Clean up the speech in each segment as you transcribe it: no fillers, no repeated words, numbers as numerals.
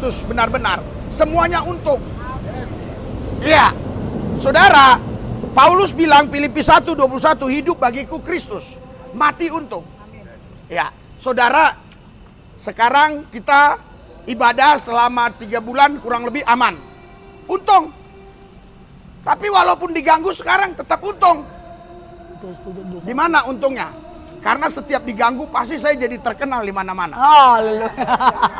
Kristus benar-benar, semuanya untung. Iya. Saudara, Paulus bilang Filipi 1:21, hidup bagiku Kristus, mati untung. Ya, saudara, sekarang kita ibadah selama 3 bulan kurang lebih aman. Untung. Tapi walaupun diganggu sekarang tetap untung. Di mana untungnya? Karena setiap diganggu pasti saya jadi terkenal di mana-mana.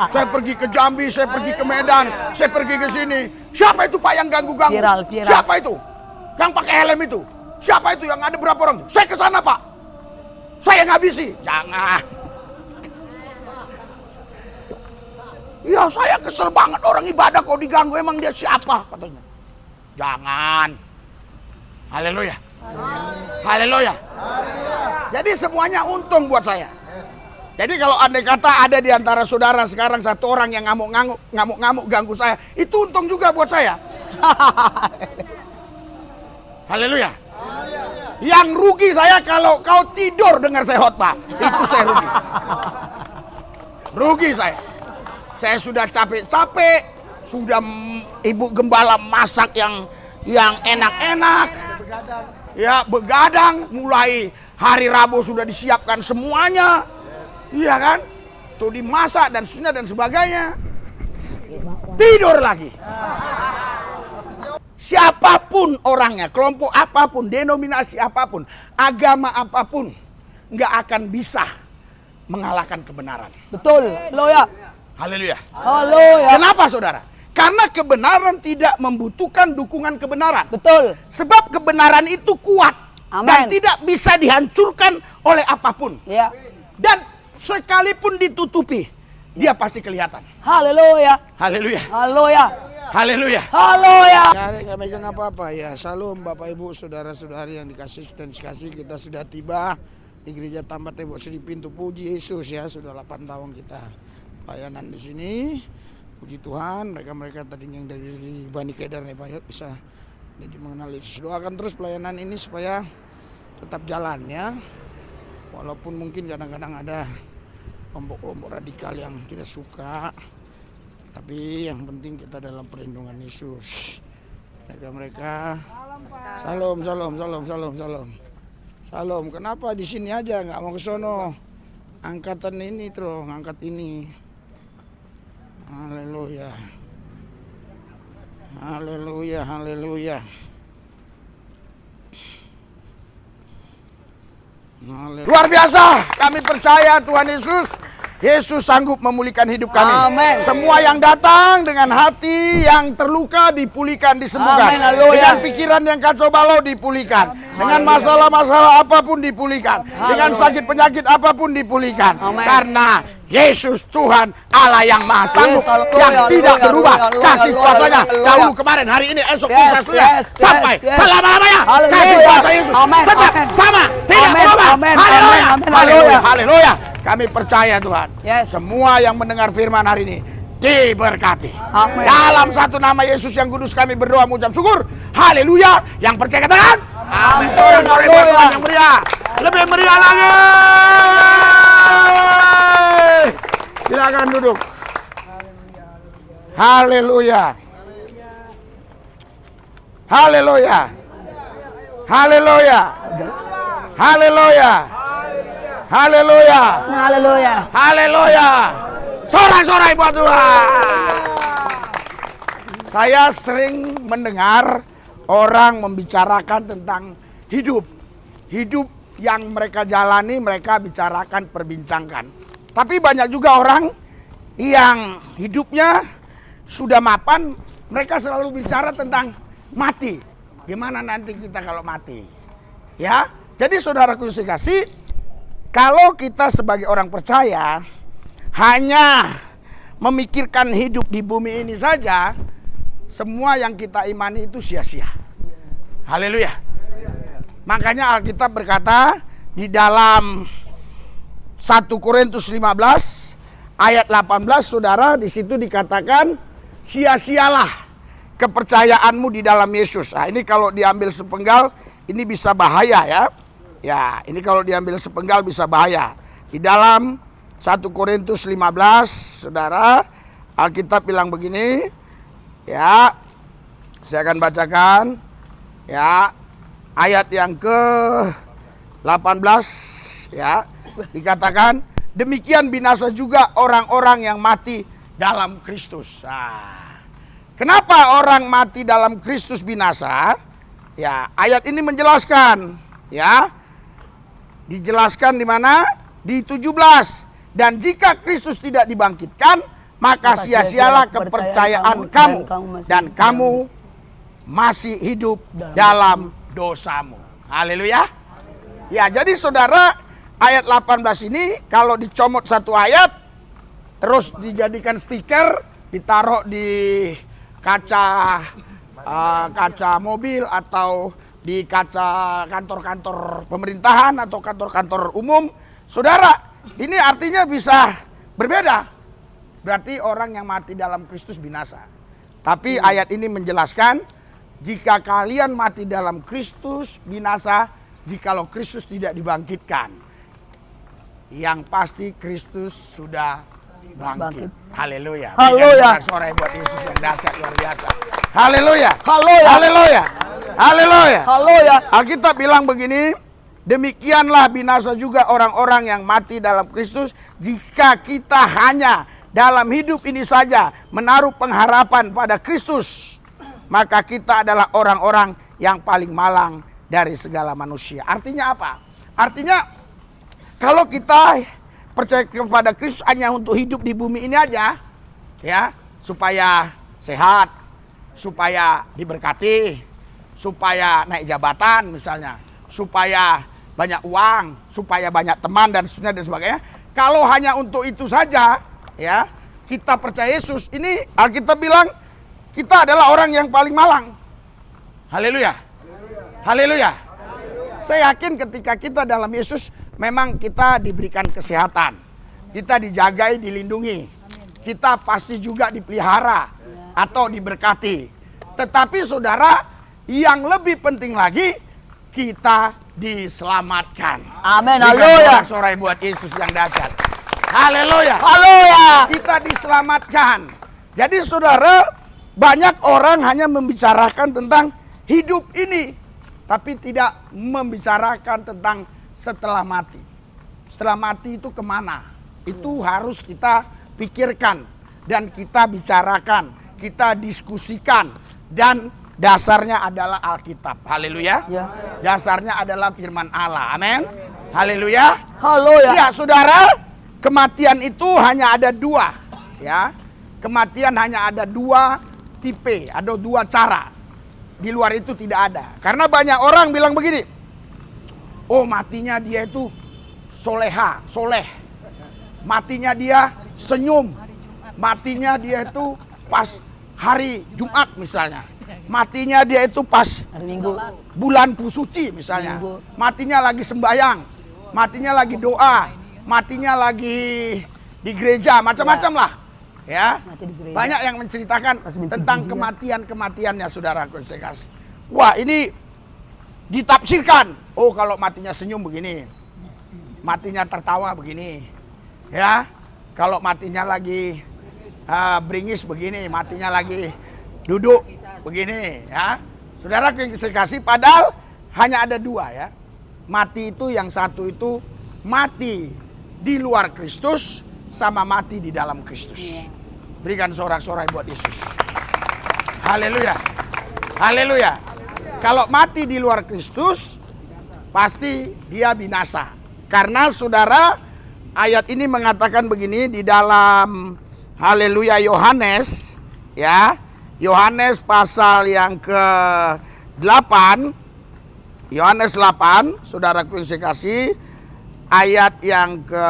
Saya pergi ke Jambi, saya pergi ke Medan, saya pergi ke sini. Siapa itu Pak yang ganggu-ganggu? Viral. Siapa itu? Yang pakai helm itu? Siapa itu? Yang ada berapa orang? Saya ke sana Pak. Saya ngabisi. Jangan. Ya saya kesel banget orang ibadah kok diganggu, emang dia siapa katanya. Jangan. Haleluya. Haleluya. Jadi semuanya untung buat saya. Jadi kalau andai kata ada di antara saudara sekarang satu orang yang ngamuk-ngamuk ganggu saya, itu untung juga buat saya. Haleluya. Yang rugi saya kalau kau tidur dengar saya khotbah, itu saya rugi. Rugi saya. Saya sudah capek-capek, sudah ibu gembala masak yang enak-enak. Ya, begadang, mulai hari Rabu sudah disiapkan semuanya. Iya kan? Tuh dimasak dan seterusnya dan sebagainya. Tidur lagi. Siapapun orangnya, kelompok apapun, denominasi apapun, agama apapun, nggak akan bisa mengalahkan kebenaran. Betul. Haleluya. Haleluya. Haleluya. Kenapa saudara? Karena kebenaran tidak membutuhkan dukungan kebenaran. Betul. Sebab kebenaran itu kuat. Amen. Dan tidak bisa dihancurkan oleh apapun. Ya. Dan sekalipun ditutupi, dia pasti kelihatan. Haleluya. Haleluya. Haleluya. Haleluya. Haleluya. Nggak megang apa-apa ya. Salam Bapak Ibu, saudara-saudari yang dikasih dan dikasih. Kita sudah tiba di Gereja Tambah Tembok Seri Pintu. Puji Yesus ya, sudah 8 tahun kita pelayanan di sini. Puji Tuhan, mereka tadi yang dari Bani Kedar nih Pak Yot bisa jadi mengenal Yesus. Doakan terus pelayanan ini supaya tetap jalan ya. Walaupun mungkin kadang-kadang ada kelompok-kelompok radikal yang tidak suka, tapi yang penting kita dalam perlindungan Yesus. Mereka Salam. Kenapa di sini aja nggak mau ke sono? Angkatan ini terus, ngangkat ini. Haleluya. Haleluya, haleluya. Luar biasa, kami percaya Tuhan Yesus sanggup memulihkan hidup kami. Amen. Semua yang datang dengan hati yang terluka dipulihkan, disembuhkan. Amen. Haleluya. Dengan pikiran yang kacau balau dipulihkan. Amen. Dengan masalah-masalah apapun dipulihkan. Haleluya. Dengan sakit penyakit apapun dipulihkan. Amen. Karena Yesus Tuhan Allah yang Maha Sanggup, yang tidak berubah kasih kuasanya dahulu, kemarin, hari ini, esok, sampai selama-lamanya. Kasih kuasa Yesus tetap sama, tidak berubah. Haleluya. Haleluya. Kami percaya Tuhan, semua yang mendengar firman hari ini diberkati. Amen. Dalam satu nama Yesus yang kudus kami berdoa mengucap syukur. Haleluya. Yang percaya katakan amin. Sore-sore buat Tuhan yang meriah, lebih meriah lagi. Silakan duduk. Haleluya. Haleluya. Haleluya. Haleluya. Haleluya. Haleluya. Haleluya. Sorai-sorai buat Tuhan. Saya sering mendengar orang membicarakan tentang hidup. Hidup yang mereka jalani, mereka bicarakan, perbincangkan. Tapi banyak juga orang yang hidupnya sudah mapan, mereka selalu bicara tentang mati. Gimana nanti kita kalau mati? Ya, jadi saudaraku yang kasih, kalau kita sebagai orang percaya hanya memikirkan hidup di bumi ini saja, semua yang kita imani itu sia-sia. Haleluya. Makanya Alkitab berkata di dalam 1 Korintus 15 ayat 18, saudara, di situ dikatakan sia-sialah kepercayaanmu di dalam Yesus. Nah, ini kalau diambil sepenggal ini bisa bahaya ya. Ya, ini kalau diambil sepenggal bisa bahaya. Di dalam 1 Korintus 15, saudara, Alkitab bilang begini, ya, saya akan bacakan, ya, ayat yang ke-18, ya, dikatakan, demikian binasa juga orang-orang yang mati dalam Kristus. Nah, kenapa orang mati dalam Kristus binasa? Ya, ayat ini menjelaskan, ya, dijelaskan di mana? Di 17. Dan jika Kristus tidak dibangkitkan, maka sia-sialah kepercayaan kamu dan kamu masih hidup dalam dosamu. Haleluya. Ya, jadi saudara, ayat 18 ini kalau dicomot satu ayat, terus dijadikan stiker, ditaruh di kaca mobil atau di kaca kantor-kantor pemerintahan atau kantor-kantor umum, saudara, ini artinya bisa berbeda. Berarti orang yang mati dalam Kristus binasa. Tapi ayat ini menjelaskan, jika kalian mati dalam Kristus binasa, jikalau Kristus tidak dibangkitkan. Yang pasti Kristus sudah bangkit. Haleluya. Haleluya. Suara buat Yesus yang dahsyat luar biasa. Haleluya. Haleluya. Haleluya. Haleluya. Haleluya. Alkitab bilang begini, demikianlah binasa juga orang-orang yang mati dalam Kristus, jika kita hanya dalam hidup ini saja menaruh pengharapan pada Kristus, maka kita adalah orang-orang yang paling malang dari segala manusia. Artinya apa? Artinya kalau kita percaya kepada Kristus hanya untuk hidup di bumi ini aja, ya, supaya sehat, supaya diberkati, supaya naik jabatan misalnya, supaya banyak uang, supaya banyak teman dan sebagainya. Kalau hanya untuk itu saja, ya, kita percaya Yesus, ini Alkitab bilang kita adalah orang yang paling malang. Haleluya. Haleluya. Saya yakin ketika kita dalam Yesus, memang kita diberikan kesehatan, kita dijagai, dilindungi, kita pasti juga dipelihara atau diberkati. Tetapi saudara, yang lebih penting lagi, kita diselamatkan. Amin. Berikan Haleluya. sorak-sorai buat Yesus yang dahsyat. Haleluya. Haleluya. Kita diselamatkan. Jadi saudara, banyak orang hanya membicarakan tentang hidup ini, tapi tidak membicarakan tentang setelah mati. Setelah mati itu kemana? Itu harus kita pikirkan dan kita bicarakan, kita diskusikan, dan dasarnya adalah Alkitab. Haleluya. Ya. Dasarnya adalah firman Allah. Amin. Haleluya. Haleluya. Ya, saudara, kematian itu hanya ada dua, ya. Kematian hanya ada dua tipe, ada dua cara. Di luar itu tidak ada. Karena banyak orang bilang begini, oh matinya dia itu soleha, soleh. Matinya dia senyum. Matinya dia itu pas hari Jumat misalnya. Matinya dia itu pas Hari Minggu. bulan suci misalnya. Matinya lagi sembahyang. Matinya lagi doa. Matinya lagi di gereja, macam-macam lah. Ya, Mati di gereja. banyak yang menceritakan Pas minta tentang pujian. kematian-kematiannya, saudaraku saya kasih. Wah, ini ditafsirkan. Oh, kalau matinya senyum begini, matinya tertawa begini, ya. Kalau matinya lagi beringis begini, matinya lagi duduk begini, ya. Saudaraku yang saya kasih, padahal hanya ada dua, ya. Mati itu yang satu itu mati di luar Kristus, sama mati di dalam Kristus. Berikan sorak-sorai buat Yesus. Haleluya. Haleluya. Kalau mati di luar Kristus, pasti dia binasa. Karena saudara, ayat ini mengatakan begini di dalam haleluya Yohanes, ya. Yohanes pasal yang ke-8, Yohanes 8, saudaraku yang saya kasih, ayat yang ke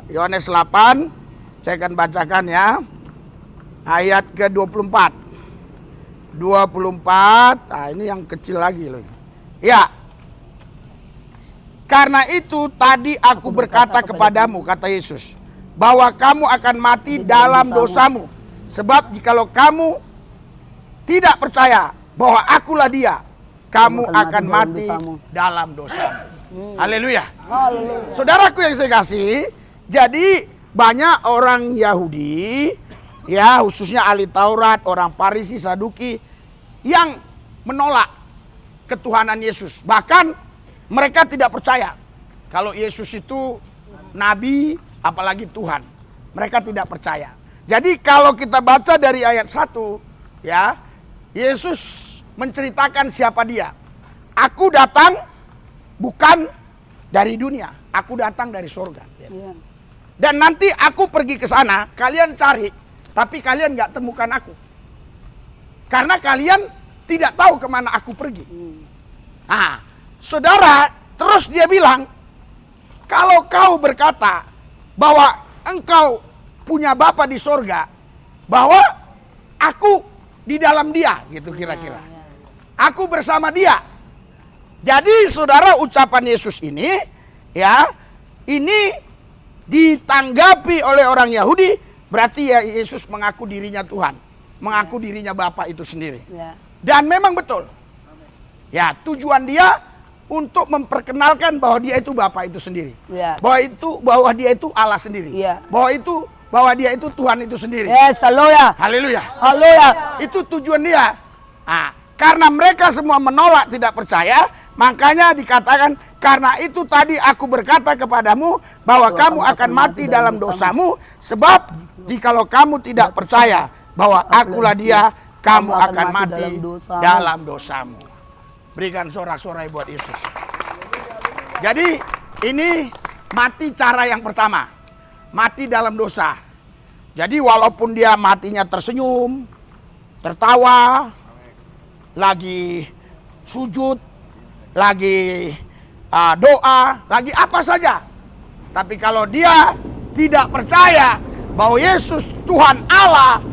Yohanes 8, saya akan bacakan ya. Ayat ke-24. 24, nah ini yang kecil lagi loh. Ya. Karena itu tadi aku berkata kepadamu, kata Yesus, bahwa kamu akan mati dalam dosamu. Sebab jikalau kamu tidak percaya bahwa akulah dia, kamu akan mati dalam dosamu. Haleluya. Haleluya. Saudaraku yang saya kasih, jadi banyak orang Yahudi ya khususnya ahli Taurat, orang Farisi, Saduki yang menolak ketuhanan Yesus. Bahkan mereka tidak percaya kalau Yesus itu nabi, apalagi Tuhan. Mereka tidak percaya. Jadi kalau kita baca dari ayat 1, ya, Yesus menceritakan siapa dia. Aku datang bukan dari dunia, aku datang dari surga. Iya. Dan nanti aku pergi ke sana, kalian cari, tapi kalian nggak temukan aku. Karena kalian tidak tahu kemana aku pergi. Nah, saudara, terus dia bilang, kalau kau berkata bahwa engkau punya Bapa di sorga, bahwa aku di dalam dia, gitu kira-kira. Aku bersama dia. Jadi saudara, ucapan Yesus ini, ya, ini ditanggapi oleh orang Yahudi, berarti ya Yesus mengaku dirinya Tuhan, mengaku dirinya Bapa itu sendiri. Ya. Dan memang betul. Ya, tujuan dia untuk memperkenalkan bahwa dia itu Bapa itu sendiri. Ya. Bahwa dia itu Allah sendiri. Ya. Bahwa dia itu Tuhan itu sendiri. Yes, haleluya. Haleluya. Haleluya. Itu tujuan dia. Nah, karena mereka semua menolak, tidak percaya, makanya dikatakan, karena itu tadi aku berkata kepadamu bahwa kamu akan mati dalam dosamu, sebab jikalau kamu tidak percaya bahwa akulah dia, kamu akan mati dalam dosamu. Berikan sorak-sorai buat Yesus. Jadi ini mati cara yang pertama, mati dalam dosa. Jadi walaupun dia matinya tersenyum, tertawa, lagi sujud, lagi doa, lagi apa saja, tapi kalau dia tidak percaya bahwa Yesus Tuhan Allah,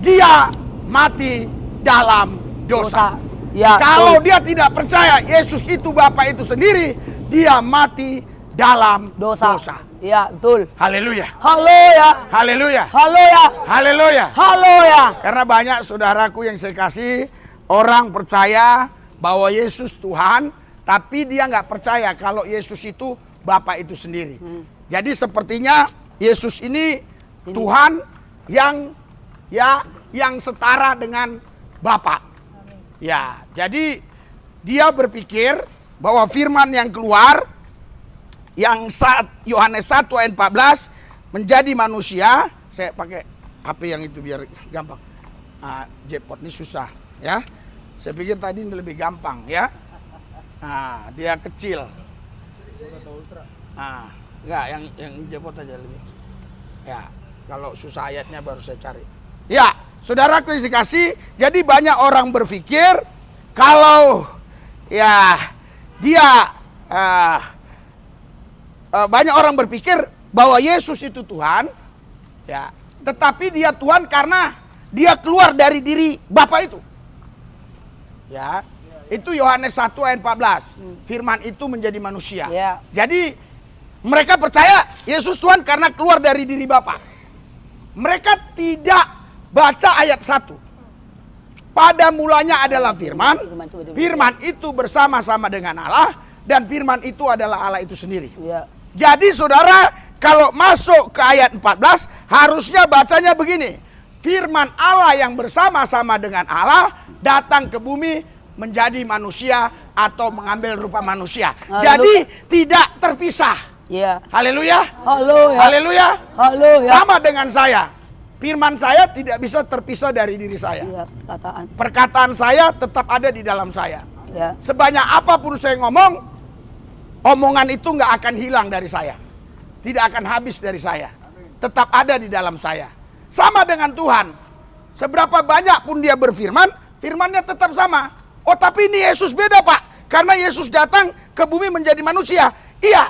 dia mati dalam dosa. Ya, kalau dia tidak percaya Yesus itu Bapa itu sendiri, dia mati dalam dosa. Ya, betul. Haleluya. Haleluya. Haleluya. Haleluya. Haleluya. Haleluya. Karena banyak saudaraku yang saya kasih, orang percaya bahwa Yesus Tuhan, tapi dia nggak percaya kalau Yesus itu Bapa itu sendiri. Jadi sepertinya Yesus ini Tuhan yang setara dengan Bapa. Ya, jadi dia berpikir bahwa firman yang keluar yang Yohanes 1 ayat 14 menjadi manusia. Saya pakai HP yang itu biar gampang. Jepot ini susah, ya. Saya pikir tadi ini lebih gampang, ya. Nah, dia kecil. Enggak, yang jepot aja lebih. Ya, kalau susah ayatnya baru saya cari. Ya, saudaraku yang dikasih, jadi banyak orang berpikir kalau ya dia banyak orang berpikir bahwa Yesus itu Tuhan, ya, tetapi dia Tuhan karena dia keluar dari diri Bapa itu. Ya. Itu Yohanes 1 ayat 14. Firman itu menjadi manusia. Ya. Jadi mereka percaya Yesus Tuhan karena keluar dari diri Bapa. Mereka tidak baca ayat 1. Pada mulanya adalah firman. Firman itu bersama-sama dengan Allah, dan firman itu adalah Allah itu sendiri. Ya. Jadi saudara, kalau masuk ke ayat 14 harusnya bacanya begini. Firman Allah yang bersama-sama dengan Allah datang ke bumi menjadi manusia atau mengambil rupa manusia. Jadi tidak terpisah. Ya. Haleluya. Haleluya. Haleluya. Haleluya. Sama dengan saya. Firman saya tidak bisa terpisah dari diri saya. Ya, Perkataan saya tetap ada di dalam saya. Ya. Sebanyak apapun saya ngomong, omongan itu nggak akan hilang dari saya. Tidak akan habis dari saya. Tetap ada di dalam saya. Sama dengan Tuhan. Seberapa banyak pun dia berfirman, firmannya tetap sama. Oh, tapi ini Yesus beda, Pak. Karena Yesus datang ke bumi menjadi manusia. Iya.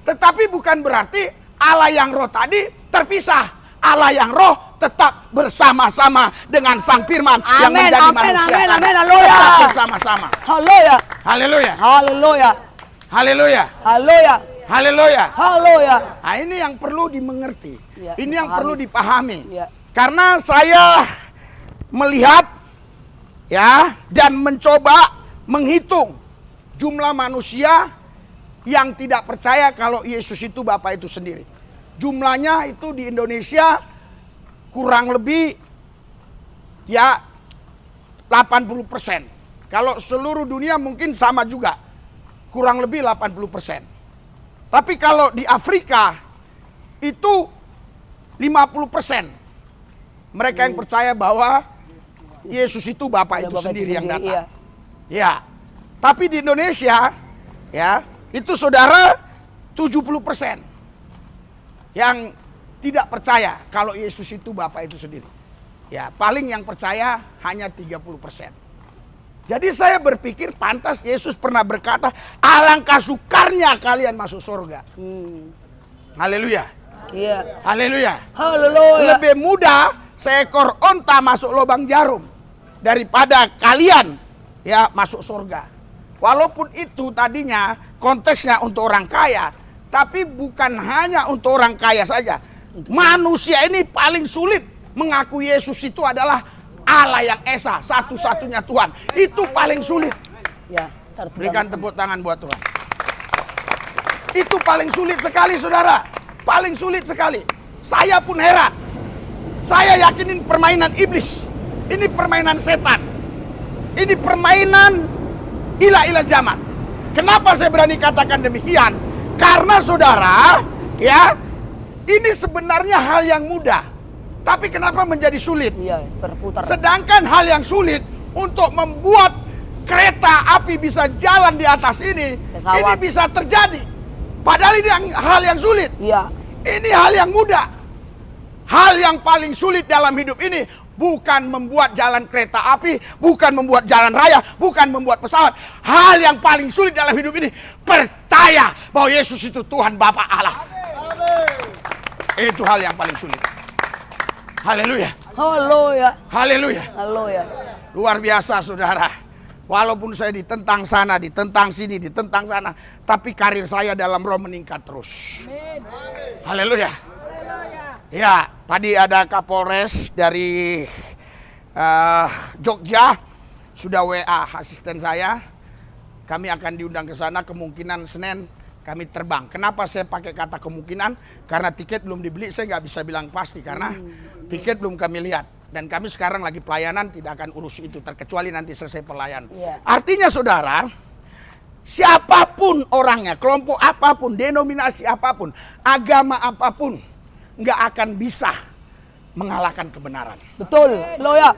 Tetapi bukan berarti Allah yang roh tadi terpisah. Allah yang roh tetap bersama-sama dengan sang firman yang menjadi manusia. Amin, haleluya. Tetap bersama-sama. Haleluya. Haleluya. Haleluya. Haleluya. Haleluya. Haleluya. Haleluya. Nah, ini yang perlu dimengerti. Ya, ini yang dipahami. perlu dipahami. Ya. Karena saya melihat, ya, dan mencoba menghitung jumlah manusia yang tidak percaya kalau Yesus itu Bapa itu sendiri. Jumlahnya itu di Indonesia kurang lebih ya 80%. Kalau seluruh dunia mungkin sama juga, kurang lebih 80%. Tapi kalau di Afrika itu 50%. Mereka yang percaya bahwa Yesus itu Bapa itu sendiri yang datang. Ya. Tapi di Indonesia ya, itu saudara 70% yang tidak percaya kalau Yesus itu Bapa itu sendiri. Ya, paling yang percaya hanya 30%. Jadi saya berpikir pantas Yesus pernah berkata, alangkah sukarnya kalian masuk surga. Haleluya. Iya. Haleluya. Haleluya. Lebih mudah seekor onta masuk lubang jarum daripada kalian ya masuk surga. Walaupun itu tadinya konteksnya untuk orang kaya, tapi bukan hanya untuk orang kaya saja. Manusia ini paling sulit mengakui Yesus itu adalah Allah yang Esa, satu-satunya Tuhan. Itu paling sulit. Ya, berikan tepuk tangan buat Tuhan. Itu paling sulit sekali, saudara. Paling sulit sekali. Saya pun heran. Saya yakin ini permainan iblis. Ini permainan setan. Ini permainan ilah-ilah zaman. Kenapa saya berani katakan demikian? Karena saudara, ya, ini sebenarnya hal yang mudah. Tapi kenapa menjadi sulit? Iya, berputar. Sedangkan hal yang sulit untuk membuat kereta api bisa jalan di atas ini bisa terjadi. Padahal ini hal yang sulit. Iya. Ini hal yang mudah. Hal yang paling sulit dalam hidup ini bukan membuat jalan kereta api, bukan membuat jalan raya, bukan membuat pesawat. Hal yang paling sulit dalam hidup ini percaya bahwa Yesus itu Tuhan Bapa Allah. Itu hal yang paling sulit. Haleluya. Haleluya. Haleluya. Haleluya. Luar biasa, saudara. Walaupun saya ditentang sana, ditentang sini, ditentang sana, tapi karir saya dalam roh meningkat terus. Haleluya. Ya, tadi ada Kapolres dari Jogja sudah WA asisten saya. Kami akan diundang ke sana, kemungkinan Senin kami terbang. Kenapa saya pakai kata kemungkinan? Karena tiket belum dibeli, saya nggak bisa bilang pasti karena tiket belum kami lihat. Dan kami sekarang lagi pelayanan, tidak akan urus itu terkecuali nanti selesai pelayanan. Artinya saudara, siapapun orangnya, kelompok apapun, denominasi apapun, agama apapun, nggak akan bisa mengalahkan kebenaran. Betul. Haleluya.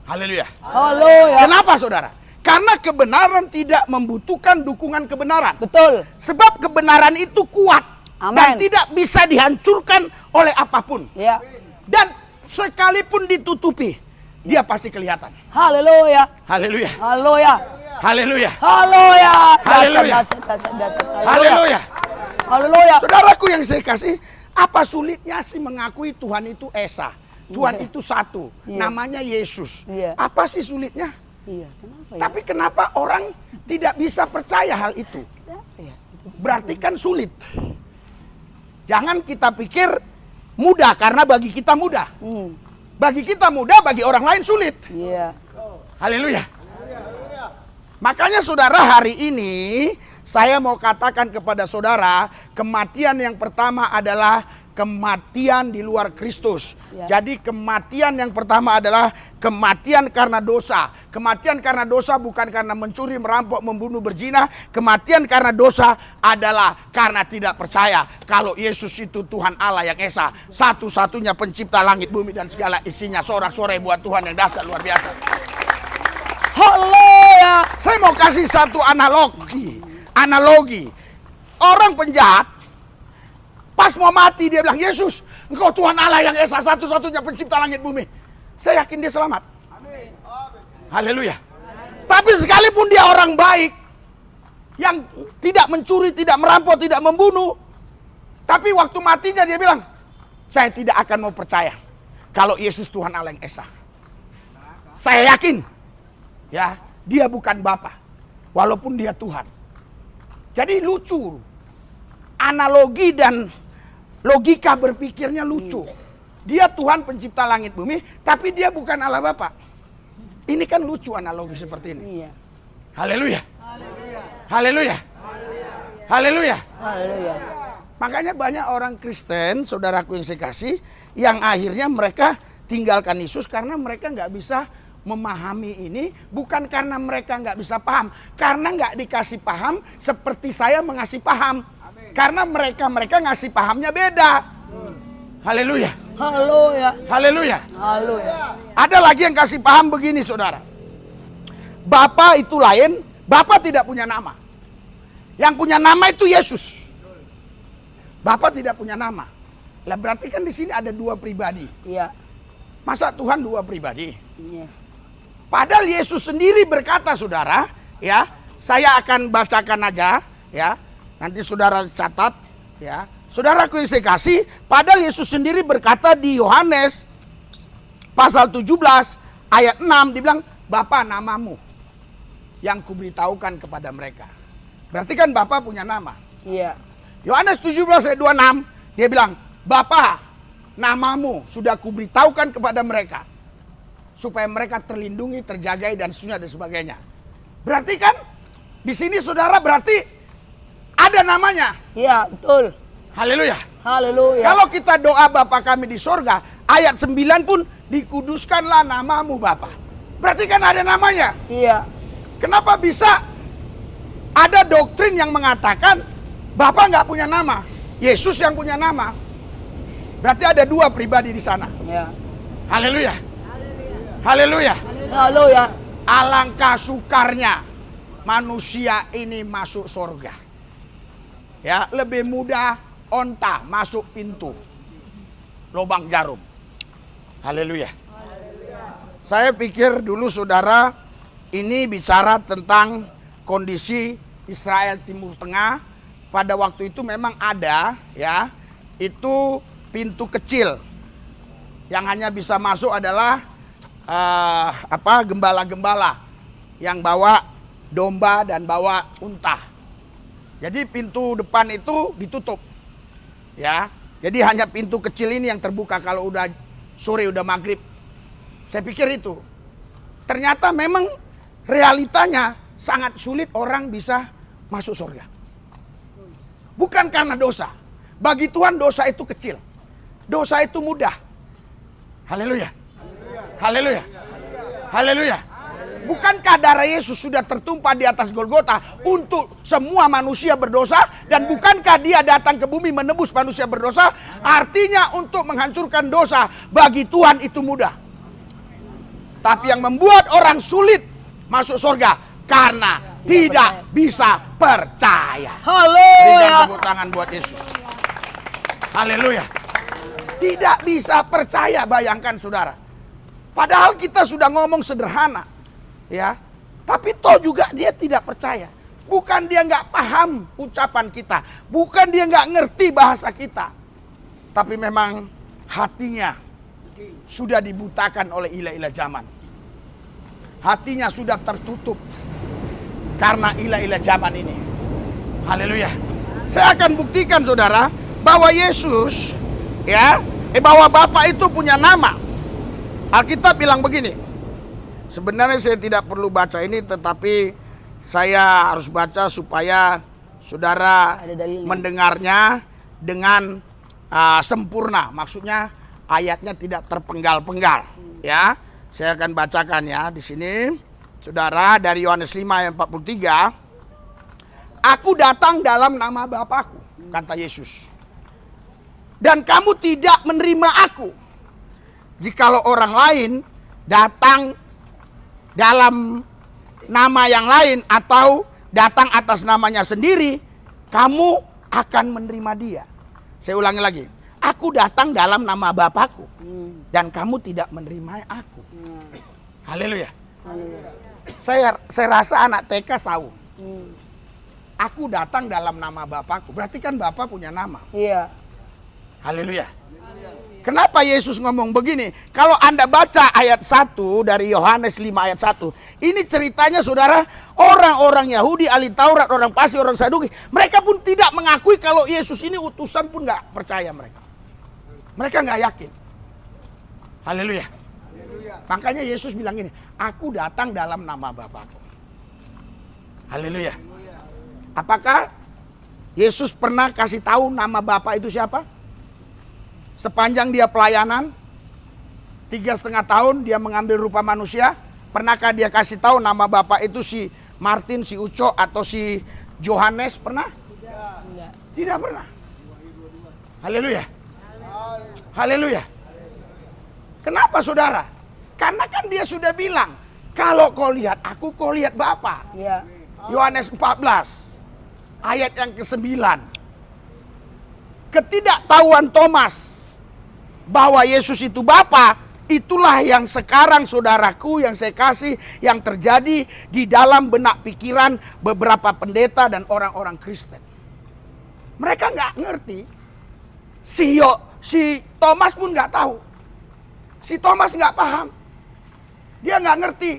Haleluya. Haleluya. Kenapa saudara? Karena kebenaran tidak membutuhkan dukungan kebenaran. Betul. Sebab kebenaran itu kuat. Amen. Dan tidak bisa dihancurkan oleh apapun. Ya. Dan sekalipun ditutupi, dia pasti kelihatan. Haleluya. Haleluya. Haleluya. Haleluya. Haleluya. Haleluya. Dasar. Haleluya. Haleluya. Saudaraku yang saya kasih, apa sulitnya sih mengakui Tuhan itu Esa? Tuhan itu satu, namanya Yesus. Apa sih sulitnya? Kenapa ya? Tapi kenapa orang tidak bisa percaya hal itu? Berarti kan sulit. Jangan kita pikir mudah, karena bagi kita mudah. Bagi kita mudah, bagi orang lain sulit. Haleluya. Makanya saudara, hari ini saya mau katakan kepada saudara, kematian yang pertama adalah kematian di luar Kristus. Jadi kematian yang pertama adalah kematian karena dosa. Kematian karena dosa bukan karena mencuri, merampok, membunuh, berzina. Kematian karena dosa adalah karena tidak percaya kalau Yesus itu Tuhan Allah yang Esa, satu-satunya pencipta langit, bumi dan segala isinya. Sorak-sorai buat Tuhan yang dahsyat luar biasa. Haleluya. Saya mau kasih satu analogi. Orang penjahat pas mau mati dia bilang, Yesus, Engkau Tuhan Allah yang Esa, satu-satunya pencipta langit bumi. Saya yakin dia selamat. Amin. Haleluya. Tapi sekalipun dia orang baik, yang tidak mencuri, tidak merampok, tidak membunuh, tapi waktu matinya dia bilang, saya tidak akan mau percaya kalau Yesus Tuhan Allah yang Esa. Saya yakin, ya, dia bukan Bapa, walaupun dia Tuhan. Jadi lucu, analogi dan logika berpikirnya lucu. Dia Tuhan pencipta langit bumi, tapi dia bukan Allah Bapa. Ini kan lucu analogi seperti ini. Haleluya. Haleluya. Haleluya. Haleluya. Makanya banyak orang Kristen, saudaraku yang saya kasih, yang akhirnya mereka tinggalkan Yesus karena mereka nggak bisa memahami ini, bukan karena mereka nggak bisa paham, karena nggak dikasih paham seperti saya mengasih paham. Karena mereka ngasih pahamnya beda. Haleluya. Haleluya. Haleluya. Haleluya. Ada lagi yang kasih paham begini saudara. Bapa itu lain, Bapa tidak punya nama. Yang punya nama itu Yesus. Bapa tidak punya nama. Lah berarti kan di sini ada dua pribadi. Iya. Masa Tuhan dua pribadi? Iya. Padahal Yesus sendiri berkata saudara, ya, saya akan bacakan aja, ya. Nanti saudara catat, ya. Saudaraku yang saya kasih, padahal Yesus sendiri berkata di Yohanes pasal 17 ayat 6, dibilang, Bapa namamu yang kuberitahukan kepada mereka. Berarti kan Bapa punya nama. Iya. Yohanes 17 ayat 26, dia bilang, Bapa namamu sudah kuberitahukan kepada mereka. Supaya mereka terlindungi, terjagai, dan seterusnya dan sebagainya. Berarti kan, di sini saudara berarti ada namanya. Iya, betul. Haleluya. Haleluya. Kalau kita doa Bapa kami di sorga, ayat 9 pun dikuduskanlah namamu Bapa. Berarti kan ada namanya. Iya. Kenapa bisa ada doktrin yang mengatakan Bapa nggak punya nama, Yesus yang punya nama? Berarti ada dua pribadi di sana. Iya. Haleluya. Haleluya. Haleluya. Alangkah sukarnya manusia ini masuk sorga. Ya, lebih mudah onta masuk pintu lubang jarum. Haleluya. Saya pikir dulu saudara ini bicara tentang kondisi Israel Timur Tengah. Pada waktu itu memang ada, ya, itu pintu kecil yang hanya bisa masuk adalah gembala-gembala yang bawa domba dan bawa unta. Jadi pintu depan itu ditutup, ya. Jadi hanya pintu kecil ini yang terbuka kalau udah sore, udah maghrib. Saya pikir itu. Ternyata memang realitanya sangat sulit orang bisa masuk surga. Bukan karena dosa. Bagi Tuhan dosa itu kecil. Dosa itu mudah. Haleluya. Haleluya. Haleluya. Bukankah darah Yesus sudah tertumpah di atas Golgota untuk semua manusia berdosa? Dan bukankah dia datang ke bumi menebus manusia berdosa? Artinya untuk menghancurkan dosa bagi Tuhan itu mudah. Tapi yang membuat orang sulit masuk surga karena tidak bisa percaya. Haleluya. Berikan tepuk tangan buat Yesus. Haleluya. Tidak bisa percaya, bayangkan saudara. Padahal kita sudah ngomong sederhana. Ya, tapi toh juga dia tidak percaya. Bukan dia nggak paham ucapan kita, bukan dia nggak ngerti bahasa kita, tapi memang hatinya sudah dibutakan oleh ilah-ilah zaman. Hatinya sudah tertutup karena ilah-ilah zaman ini. Haleluya. Saya akan buktikan saudara bahwa Yesus, ya, bahwa Bapa itu punya nama. Alkitab bilang begini. Sebenarnya saya tidak perlu baca ini, tetapi saya harus baca supaya saudara mendengarnya dengan sempurna. Maksudnya ayatnya tidak terpenggal-penggal. Ya, saya akan bacakan ya di sini, saudara, dari Yohanes 5 ayat 43. Aku datang dalam nama Bapakku, kata Yesus, dan kamu tidak menerima aku. Jikalau orang lain datang dalam nama yang lain atau datang atas namanya sendiri, kamu akan menerima dia. Saya ulangi lagi. Aku datang dalam nama Bapakku dan kamu tidak menerima aku. Haleluya. Saya rasa anak TK tahu. Aku datang dalam nama Bapakku. Berarti kan Bapa punya nama. Iya. Haleluya. Kenapa Yesus ngomong begini? Kalau Anda baca ayat 1 dari Yohanes 5 ayat 1. Ini ceritanya saudara, orang-orang Yahudi, ahli Taurat, orang Farisi, orang Saduki. Mereka pun tidak mengakui kalau Yesus ini utusan, pun nggak percaya mereka. Mereka nggak yakin. Haleluya. Makanya Yesus bilang ini, aku datang dalam nama Bapakku. Haleluya. Apakah Yesus pernah kasih tahu nama Bapa itu siapa? Sepanjang dia pelayanan? 3,5 tahun dia mengambil rupa manusia. Pernahkah dia kasih tahu nama bapak itu si Martin, si Uco, atau si Johannes? Pernah? Tidak pernah. Haleluya. Haleluya. Kenapa saudara? Karena kan dia sudah bilang, kalau kau lihat aku, kau lihat Bapa. Ya. Yohanes 14 ayat yang ke-9. Ketidaktahuan Thomas bahwa Yesus itu Bapa, itulah yang sekarang saudaraku yang saya kasih, yang terjadi di dalam benak pikiran beberapa pendeta dan orang-orang Kristen. Mereka nggak ngerti. Si Thomas pun nggak tahu. Si Thomas nggak paham. Dia nggak ngerti.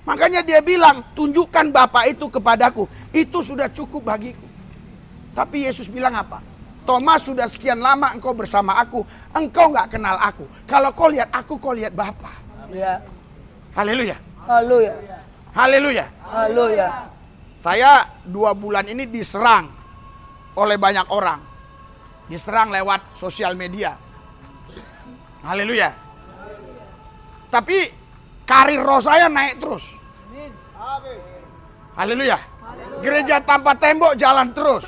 Makanya dia bilang, tunjukkan Bapa itu kepadaku. Itu sudah cukup bagiku. Tapi Yesus bilang apa? Thomas, sudah sekian lama engkau bersama aku. Engkau nggak kenal aku. Kalau kau lihat aku, kau lihat Bapa. Ya. Haleluya. Haleluya. Haleluya. Haleluya. Saya 2 bulan ini diserang oleh banyak orang. Diserang lewat sosial media. Haleluya. Tapi karir roh saya naik terus. Haleluya. Gereja tanpa tembok jalan terus.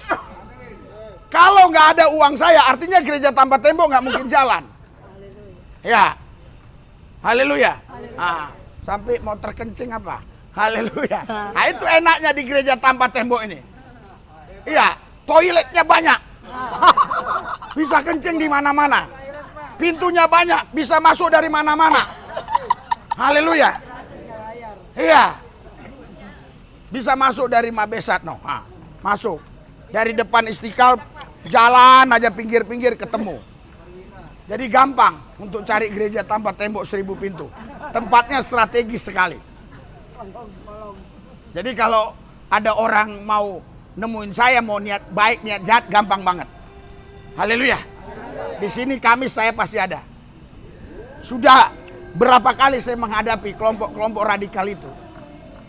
Kalau nggak ada uang saya, artinya gereja tanpa tembok nggak mungkin jalan. Ya. Haleluya. Ah, sampai mau terkencing apa? Haleluya. Nah, itu enaknya di gereja tanpa tembok ini. Iya, toiletnya banyak. Bisa kencing di mana-mana. Pintunya banyak, bisa masuk dari mana-mana. Haleluya. Iya. Bisa masuk dari Mabesat, no. Nah, masuk. Dari depan Istiqlal, jalan aja pinggir-pinggir ketemu. Jadi gampang untuk cari gereja tanpa tembok 1000 pintu. Tempatnya strategis sekali. Jadi kalau ada orang mau nemuin saya, mau niat baik, niat jahat, gampang banget. Haleluya. Di sini Kamis saya pasti ada. Sudah berapa kali saya menghadapi kelompok-kelompok radikal itu.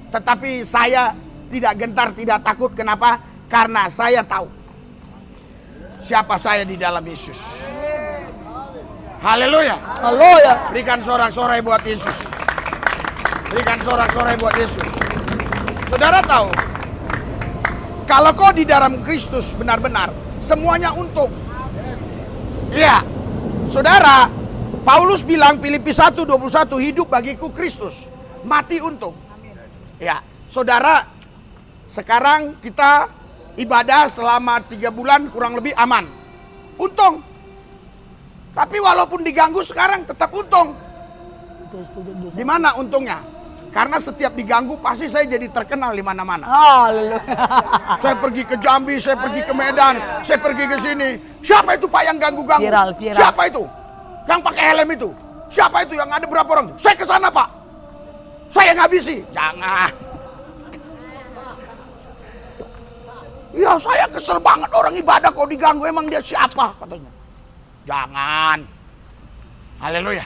Tetapi saya tidak gentar, tidak takut. Kenapa? Karena saya tahu siapa saya di dalam Yesus. Haleluya. Haleluya. Berikan sorak-sorai buat Yesus. Berikan sorak-sorai buat Yesus. Saudara tahu, kalau kau di dalam Kristus benar-benar, semuanya untung. Iya. Saudara, Paulus bilang Filipi 1:21, hidup bagiku Kristus, mati untung. Ya, saudara, sekarang kita ibadah selama 3 bulan kurang lebih aman. Untung. Tapi walaupun diganggu sekarang tetap untung. Di mana untungnya? Karena setiap diganggu pasti saya jadi terkenal di mana-mana. Haleluya. Saya pergi ke Jambi, saya pergi ke Medan, saya pergi ke sini. Siapa itu Pak yang ganggu-ganggu? Viral. Siapa itu? Yang pakai helm itu? Siapa itu? Yang ada berapa orang? Saya ke sana Pak. Saya ngabisi. Jangan. Ya saya kesel banget orang ibadah kok diganggu, emang dia siapa katanya. Jangan. Haleluya.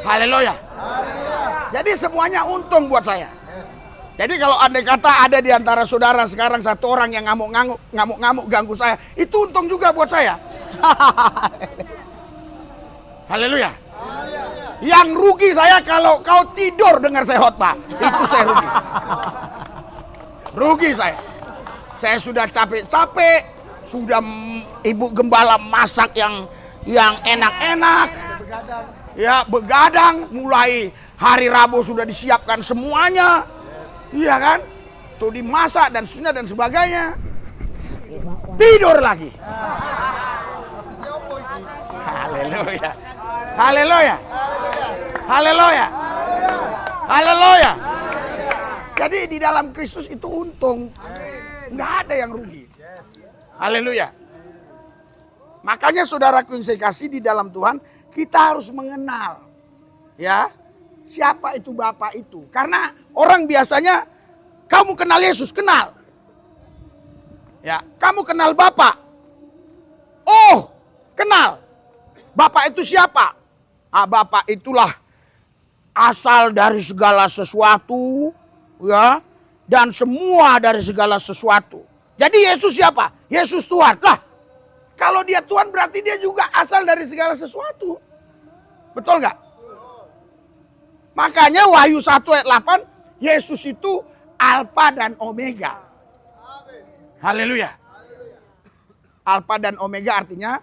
Haleluya. Jadi semuanya untung buat saya. Jadi kalau andai kata ada di antara saudara sekarang satu orang yang ngamuk-ngamuk ganggu saya, itu untung juga buat saya. Haleluya. Yang rugi saya kalau kau tidur dengar saya khotbah, itu saya rugi. Rugi saya. Saya sudah capek-capek, sudah ibu gembala masak yang enak-enak. Ya, begadang, mulai hari Rabu sudah disiapkan semuanya. Iya kan? Tuh dimasak dan seterusnya dan sebagainya. Tidur lagi. Haleluya. Haleluya. Haleluya. Haleluya. Jadi di dalam Kristus itu untung. Nggak ada yang rugi. Haleluya. Makanya saudaraku yang saya kasih di dalam Tuhan, kita harus mengenal. Ya. Siapa itu Bapa itu? Karena orang biasanya, kamu kenal Yesus, kenal. Ya, kamu kenal Bapa. Oh, kenal. Bapa itu siapa? Ah, Bapa itulah asal dari segala sesuatu, ya, dan semua dari segala sesuatu. Jadi Yesus siapa? Yesus Tuhan. Lah, kalau dia Tuhan berarti dia juga asal dari segala sesuatu. Betul nggak? Makanya Wahyu 1 ayat 8, Yesus itu Alfa dan Omega. Haleluya. Alfa dan Omega artinya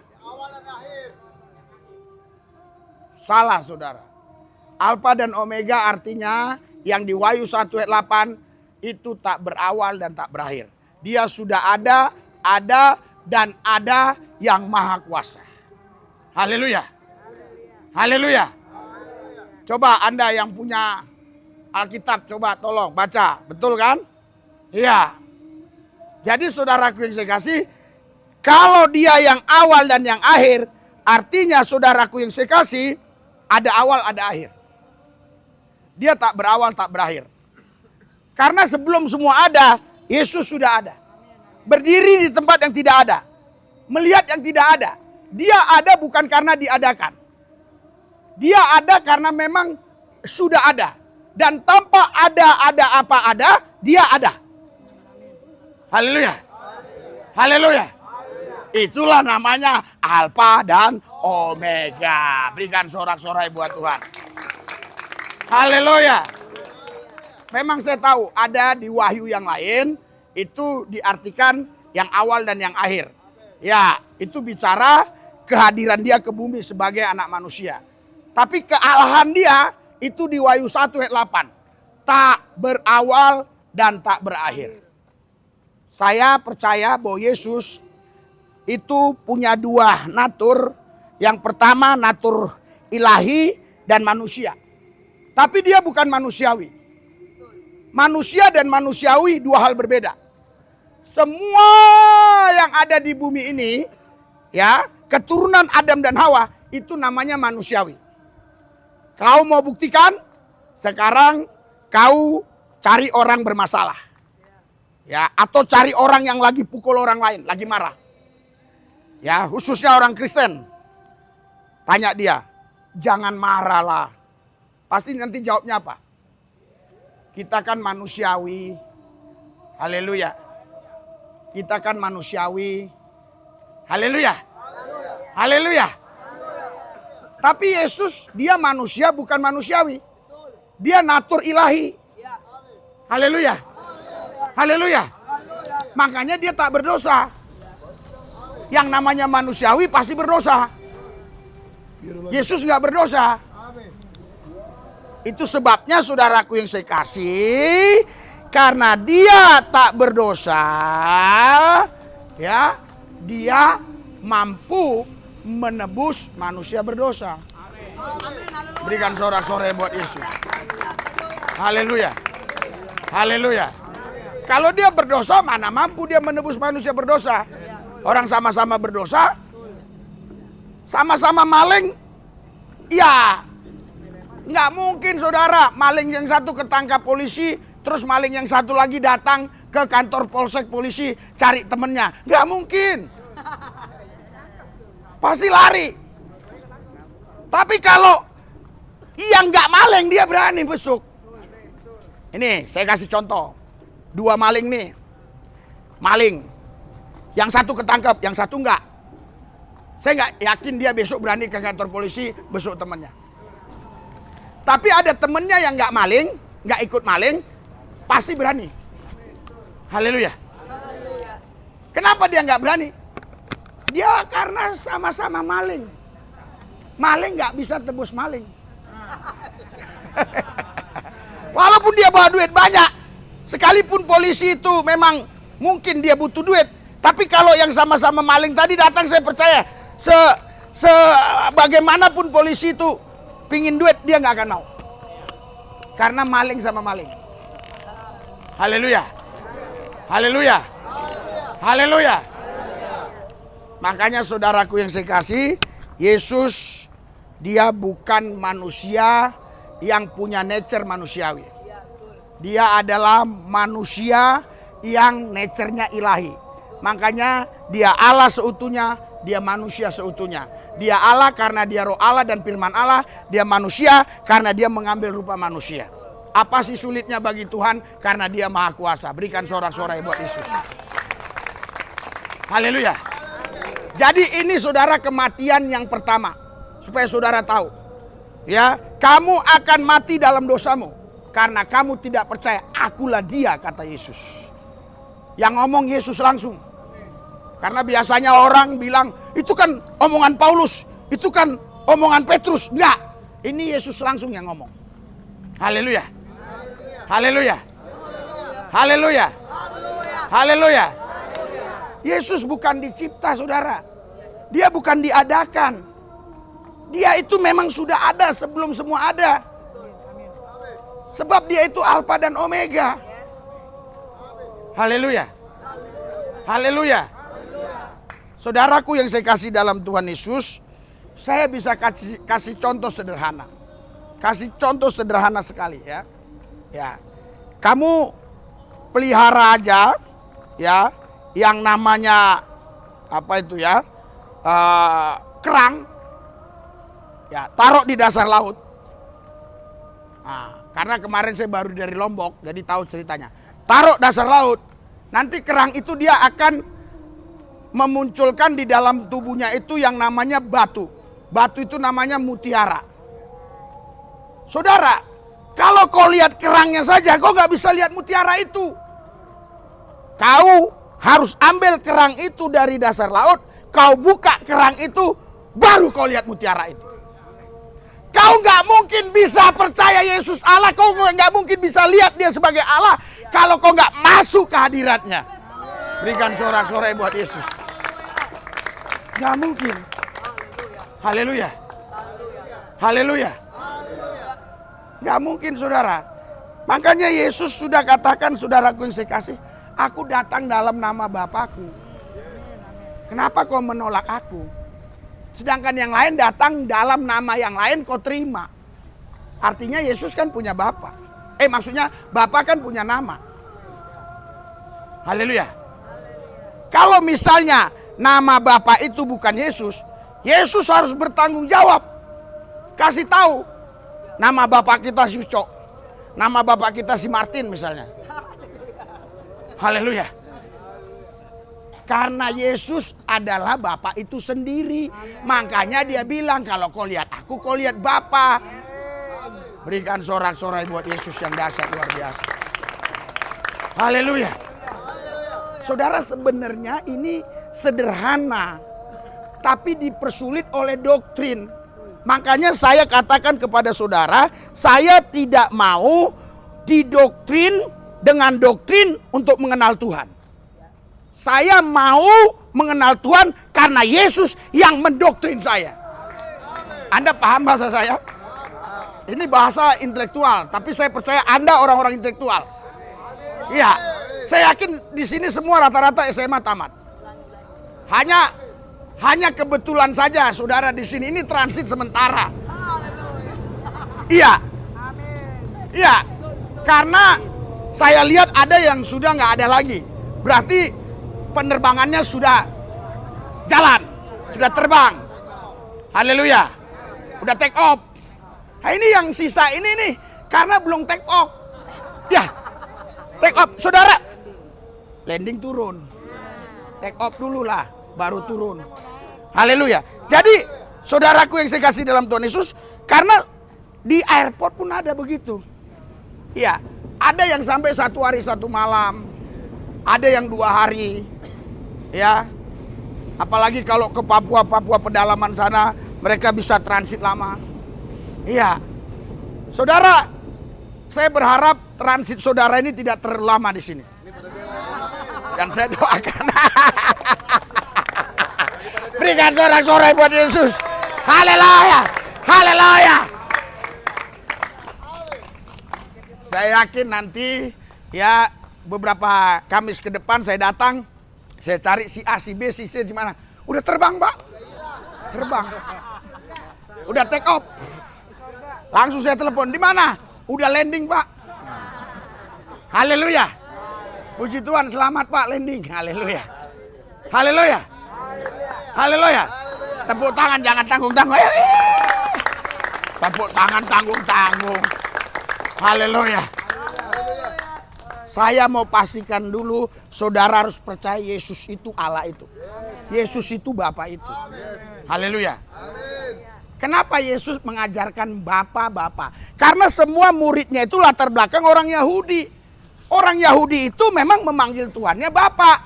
salah, saudara. Alfa dan Omega artinya yang di Wahyu 1 ayat 8 itu tak berawal dan tak berakhir. Dia sudah ada dan ada yang maha kuasa. Haleluya. Haleluya. Coba Anda yang punya Alkitab, coba tolong baca. Betul kan? Iya. Jadi saudaraku yang saya kasih, kalau dia yang awal dan yang akhir, artinya saudaraku yang saya kasih, ada awal, ada akhir. Dia tak berawal, tak berakhir. Karena sebelum semua ada, Yesus sudah ada. Berdiri di tempat yang tidak ada. Melihat yang tidak ada. Dia ada bukan karena diadakan. Dia ada karena memang sudah ada. Dan tanpa ada apa ada, dia ada. Haleluya. Haleluya. Itulah namanya Alfa dan Omega. Berikan sorak-sorai buat Tuhan. Haleluya. Memang saya tahu ada di Wahyu yang lain itu diartikan yang awal dan yang akhir. Ya, itu bicara kehadiran dia ke bumi sebagai anak manusia. Tapi kealahan dia itu di Wahyu 1 ayat 8. Tak berawal dan tak berakhir. Saya percaya bahwa Yesus itu punya dua natur. Yang pertama natur ilahi dan manusia. Tapi dia bukan manusiawi. Manusia dan manusiawi dua hal berbeda. Semua yang ada di bumi ini, ya, keturunan Adam dan Hawa itu namanya manusiawi. Kau mau buktikan? Sekarang kau cari orang bermasalah. Ya, atau cari orang yang lagi pukul orang lain, lagi marah. Ya, khususnya orang Kristen. Tanya dia, jangan marahlah. Pasti nanti jawabnya apa? Kita kan manusiawi. Haleluya. Kita kan manusiawi. Haleluya. Haleluya. Tapi Yesus dia manusia bukan manusiawi. Dia natur ilahi. Haleluya. Haleluya. Makanya dia tak berdosa. Yang namanya manusiawi pasti berdosa. Yesus nggak berdosa. Itu sebabnya saudaraku yang saya kasih, karena dia tak berdosa, ya, dia mampu menebus manusia berdosa. Berikan sorak-sorai buat Yesus. Haleluya. Haleluya. Kalau dia berdosa, mana mampu dia menebus manusia berdosa? Orang sama-sama berdosa, sama-sama maling, ya nggak mungkin saudara maling yang satu ketangkap polisi, terus maling yang satu lagi datang ke kantor polsek polisi cari temennya. Nggak mungkin. Pasti lari. Tapi kalau yang nggak maling dia berani besuk. Ini saya kasih contoh. Dua maling nih. Maling. Yang satu ketangkap, yang satu enggak. Saya nggak yakin dia besok berani ke kantor polisi besuk temennya. Tapi ada temennya yang nggak maling, nggak ikut maling, pasti berani. Haleluya. Kenapa dia nggak berani? Dia karena sama-sama maling. Maling nggak bisa tebus maling. Walaupun dia bawa duit banyak, sekalipun polisi itu memang mungkin dia butuh duit, tapi kalau yang sama-sama maling tadi datang, saya percaya bagaimanapun polisi itu pingin duit, dia nggak akan mau. Karena maling sama maling. Haleluya. Haleluya. Haleluya. Makanya saudaraku yang saya kasih, Yesus dia bukan manusia yang punya nature manusiawi. Dia adalah manusia yang nature-nya ilahi. Makanya dia Allah seutuhnya, dia manusia seutuhnya. Dia Allah karena dia roh Allah dan firman Allah. Dia manusia karena dia mengambil rupa manusia. Apa sih sulitnya bagi Tuhan? Karena dia maha kuasa. Berikan sorak-sorai buat Yesus. Haleluya. Jadi ini saudara kematian yang pertama. Supaya saudara tahu. Ya, kamu akan mati dalam dosamu karena kamu tidak percaya akulah dia, kata Yesus. Yang ngomong Yesus langsung. Karena biasanya orang bilang itu kan omongan Paulus, itu kan omongan Petrus. Enggak, ini Yesus langsung yang ngomong. Haleluya. Haleluya. Haleluya. Haleluya. Yesus bukan dicipta, saudara. Dia bukan diadakan. Dia itu memang sudah ada sebelum semua ada. Sebab dia itu Alfa dan Omega. Haleluya. Haleluya. Saudaraku yang saya kasih dalam Tuhan Yesus, saya bisa kasih contoh sederhana. Kasih contoh sederhana sekali ya. Ya. Kamu pelihara aja ya yang namanya apa itu ya? Kerang. Ya, taruh di dasar laut. Nah, karena kemarin saya baru dari Lombok, jadi tahu ceritanya. Taruh dasar laut, nanti kerang itu dia akan memunculkan di dalam tubuhnya itu yang namanya batu. Batu itu namanya mutiara. Saudara, kalau kau lihat kerangnya saja, kau gak bisa lihat mutiara itu. Kau harus ambil kerang itu dari dasar laut, kau buka kerang itu, baru kau lihat mutiara itu. Kau gak mungkin bisa percaya Yesus Allah, kau gak mungkin bisa lihat dia sebagai Allah kalau kau gak masuk ke hadiratnya. Berikan sorak-sorai buat Yesus. Gak mungkin. Haleluya. Haleluya. Gak mungkin, saudara. Makanya Yesus sudah katakan, saudaraku yang saya kasih, aku datang dalam nama Bapakku. Kenapa kau menolak aku? Sedangkan yang lain datang dalam nama yang lain kau terima. Artinya Yesus kan punya Bapa. Maksudnya Bapa kan punya nama. Haleluya. Kalau misalnya nama Bapa itu bukan Yesus, Yesus harus bertanggung jawab. Kasih tahu nama Bapak kita si Ucok, nama Bapak kita si Martin misalnya. Haleluya. Karena Yesus adalah Bapa itu sendiri. Makanya dia bilang kalau kau lihat aku, kau lihat Bapa. Berikan sorak-sorai buat Yesus yang dahsyat luar biasa. Haleluya. Saudara, sebenarnya ini sederhana, tapi dipersulit oleh doktrin. Makanya saya katakan kepada saudara, saya tidak mau didoktrin dengan doktrin untuk mengenal Tuhan. Saya mau mengenal Tuhan karena Yesus yang mendoktrin saya. Anda paham bahasa saya? Ini bahasa intelektual, tapi saya percaya Anda orang-orang intelektual. Iya, saya yakin di sini semua rata-rata SMA tamat. Hanya kebetulan saja saudara di sini ini transit sementara. Iya. Iya. Karena saya lihat ada yang sudah nggak ada lagi. Berarti penerbangannya sudah jalan, sudah terbang. Haleluya. Udah take off. Nah, ini yang sisa ini nih karena belum take off. Ya. Take off, saudara. Landing turun. Take off dulu lah, baru turun. Haleluya. Jadi, saudaraku yang saya kasih dalam Tuhan Yesus, karena di airport pun ada begitu. Iya, ada yang sampai 1 hari 1 malam. Ada yang 2 hari. Ya. Apalagi kalau ke Papua pedalaman sana, mereka bisa transit lama. Iya. Saudara, saya berharap transit saudara ini tidak terlalu lama di sini. Dan saya doakan. Berikan sorak-sorai buat Yesus. Haleluya. Haleluya. Saya yakin nanti ya beberapa Kamis ke depan saya datang, saya cari si A, si B, si C di mana. Udah terbang, Pak. Terbang. Udah take off. Langsung saya telepon, di mana? Udah landing, Pak. Haleluya. Puji Tuhan, selamat Pak landing. Haleluya. Haleluya. Haleluya. Tepuk tangan jangan tanggung-tanggung. Tepuk tangan tanggung-tanggung. Haleluya. Saya mau pastikan dulu, saudara harus percaya Yesus itu Allah itu. Yesus itu Bapa itu. Haleluya. Kenapa Yesus mengajarkan Bapa? Karena semua muridnya itu latar belakang orang Yahudi. Orang Yahudi itu memang memanggil Tuhannya Bapa.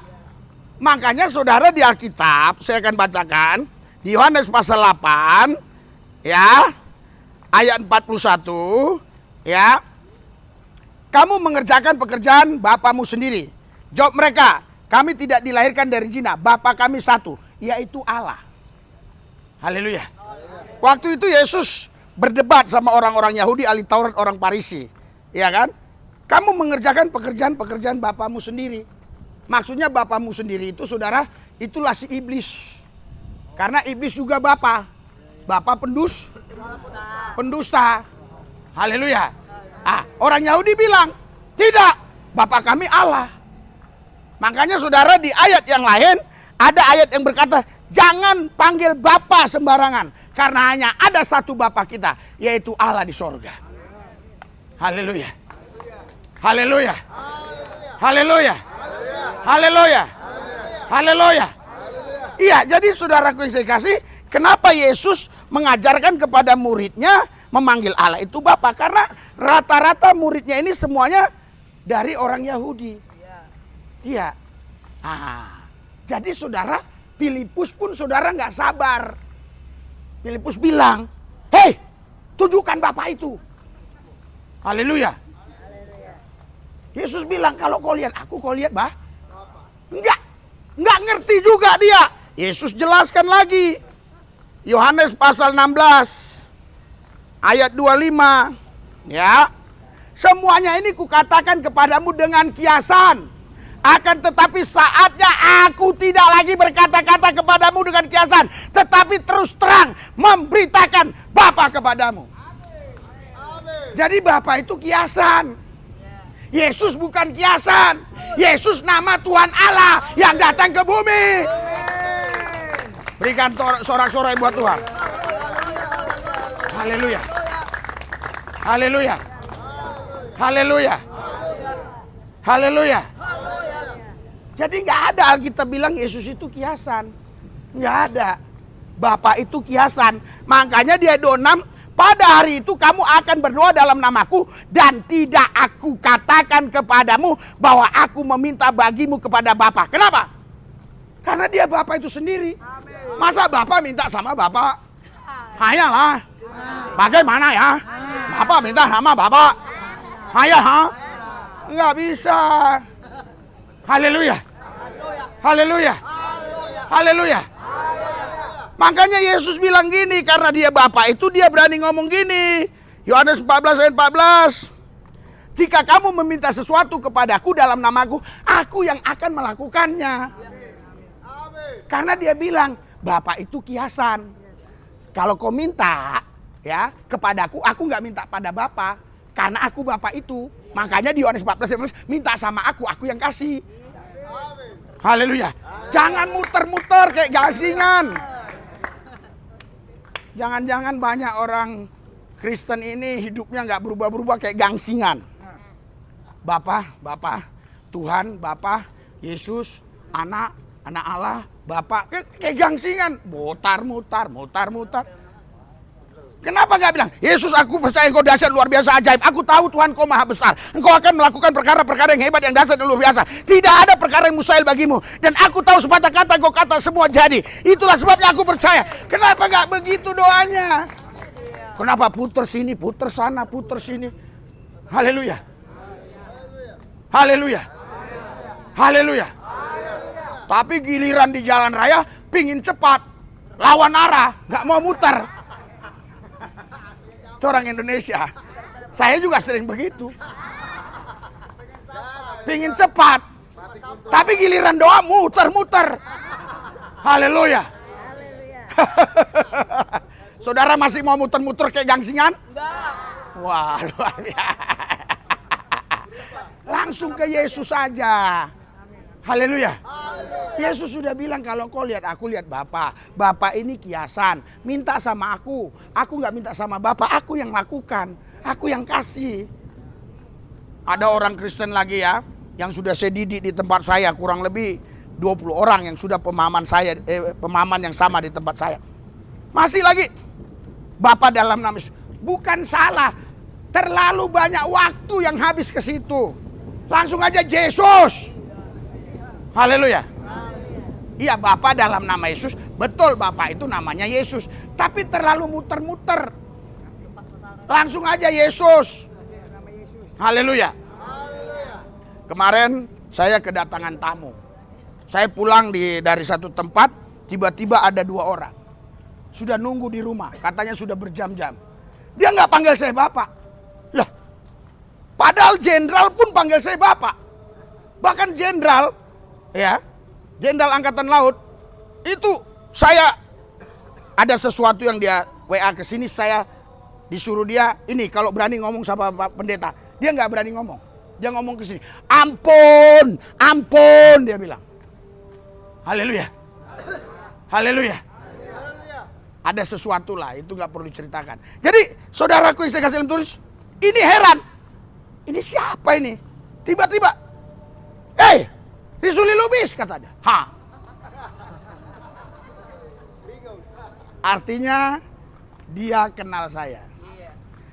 Makanya saudara di Alkitab, saya akan bacakan di Yohanes pasal 8 ya, ayat 41 ya. Kamu mengerjakan pekerjaan bapamu sendiri. Jawab mereka, kami tidak dilahirkan dari zina, Bapa kami satu, yaitu Allah. Haleluya. Waktu itu Yesus berdebat sama orang-orang Yahudi, ahli Taurat, orang Farisi. Ya kan? Kamu mengerjakan pekerjaan bapamu sendiri. Maksudnya bapamu sendiri itu saudara, itulah si iblis. Karena iblis juga bapa. Bapa pendusta. Haleluya. Orang Yahudi bilang, tidak, Bapa kami Allah. Makanya saudara di ayat yang lain, ada ayat yang berkata, jangan panggil Bapa sembarangan. Karena hanya ada satu Bapa kita, yaitu Allah di sorga. Haleluya. Haleluya. Haleluya. Haleluya. Haleluya. Iya, jadi saudaraku yang saya kasih, kenapa Yesus mengajarkan kepada muridnya memanggil Allah itu Bapa? Karena rata-rata muridnya ini semuanya dari orang Yahudi. Iya. Jadi saudara, Filipus pun saudara nggak sabar. Filipus bilang, hei, tunjukkan Bapa itu. Haleluya. Yesus bilang, kalau kau lihat aku, kau lihat Bah. Enggak ngerti juga dia. Yesus jelaskan lagi. Yohanes pasal 16 ayat 25. Ya. Semuanya ini kukatakan kepadamu dengan kiasan. Akan tetapi saatnya aku tidak lagi berkata-kata kepadamu dengan kiasan, tetapi terus terang memberitakan Bapa kepadamu. Jadi Bapa itu kiasan. Yesus bukan kiasan. Yesus nama Tuhan Allah yang datang ke bumi. Berikan sorak-sorai buat Tuhan. Haleluya. Haleluya. Haleluya. Haleluya. Jadi nggak ada Alkitab bilang Yesus itu kiasan. Nggak ada. Bapa itu kiasan. Makanya di ayat 26, pada hari itu kamu akan berdoa dalam namaku dan tidak aku katakan kepadamu bahwa aku meminta bagimu kepada Bapa. Kenapa? Karena dia Bapa itu sendiri. Masa Bapa minta sama Bapa? Hayalah. Bagaimana ya? Bapa minta sama Bapa? Hayah, nggak bisa. Haleluya. Haleluya. Haleluya. Makanya Yesus bilang gini, karena dia Bapa itu dia berani ngomong gini. Yohanes 14 ayat 14. Jika kamu meminta sesuatu kepadaku dalam namaku, aku yang akan melakukannya. Karena dia bilang, Bapa itu kiasan. Kalau kau minta ya kepadaku, aku nggak minta pada Bapa. Karena aku Bapa itu. Makanya di Yohanes 14, minta sama aku yang kasih. Haleluya. Jangan muter-muter kayak gasingan. Jangan-jangan banyak orang Kristen ini hidupnya nggak berubah-berubah kayak gangsingan. Bapa, Tuhan, Bapa, Yesus, anak Allah, Bapa, kayak gangsingan. Mutar-mutar. Kenapa nggak bilang, Yesus aku percaya engkau dahsyat luar biasa ajaib. Aku tahu Tuhan kau maha besar. Engkau akan melakukan perkara-perkara yang hebat, yang dahsyat dan luar biasa. Tidak ada perkara yang mustahil bagimu. Dan aku tahu sepatah kata engkau kata semua jadi. Itulah sebabnya aku percaya. Kenapa nggak begitu doanya? Kenapa puter sini, puter sana, puter sini? Haleluya. Haleluya. Haleluya. Tapi giliran di jalan raya pingin cepat, lawan arah, nggak mau muter. Itu orang Indonesia. Saya juga sering begitu. Pingin cepat, tapi giliran doa muter-muter. Haleluya. Saudara masih mau muter-muter kayak gangsingan? Enggak. Wah, luar biasa. Langsung ke Yesus saja. Haleluya. Yesus sudah bilang, kalau kau lihat aku, lihat Bapa. Bapa ini kiasan. Minta sama aku nggak minta sama Bapa. Aku yang lakukan. Aku yang kasih. Ada orang Kristen lagi ya, yang sudah saya didik di tempat saya, kurang lebih 20 orang yang sudah pemahaman saya, pemahaman yang sama di tempat saya. Masih lagi Bapa dalam nama Yesus. Bukan salah. Terlalu banyak waktu yang habis ke situ. Langsung aja Yesus. Haleluya. Iya, Bapa dalam nama Yesus. Betul, Bapa itu namanya Yesus. Tapi terlalu muter-muter. Langsung aja Yesus. Haleluya. Kemarin saya kedatangan tamu. Saya pulang dari satu tempat, tiba-tiba ada 2 orang. Sudah nunggu di rumah, katanya sudah berjam-jam. Dia nggak panggil saya Bapak. Lah, padahal jenderal pun panggil saya Bapak. Bahkan jenderal, ya, jenderal angkatan laut, itu saya ada sesuatu yang dia WA ke sini, saya disuruh dia, ini kalau berani ngomong sama Pak Pendeta, dia nggak berani ngomong. Dia ngomong ke sini, ampun, ampun, dia bilang. Haleluya. Haleluya. Ada sesuatu lah, itu nggak perlu diceritakan. Jadi, saudaraku yang saya kasih tulis, ini heran. Ini siapa ini? Tiba-tiba, Risuli Lubis, katanya. Artinya, dia kenal saya.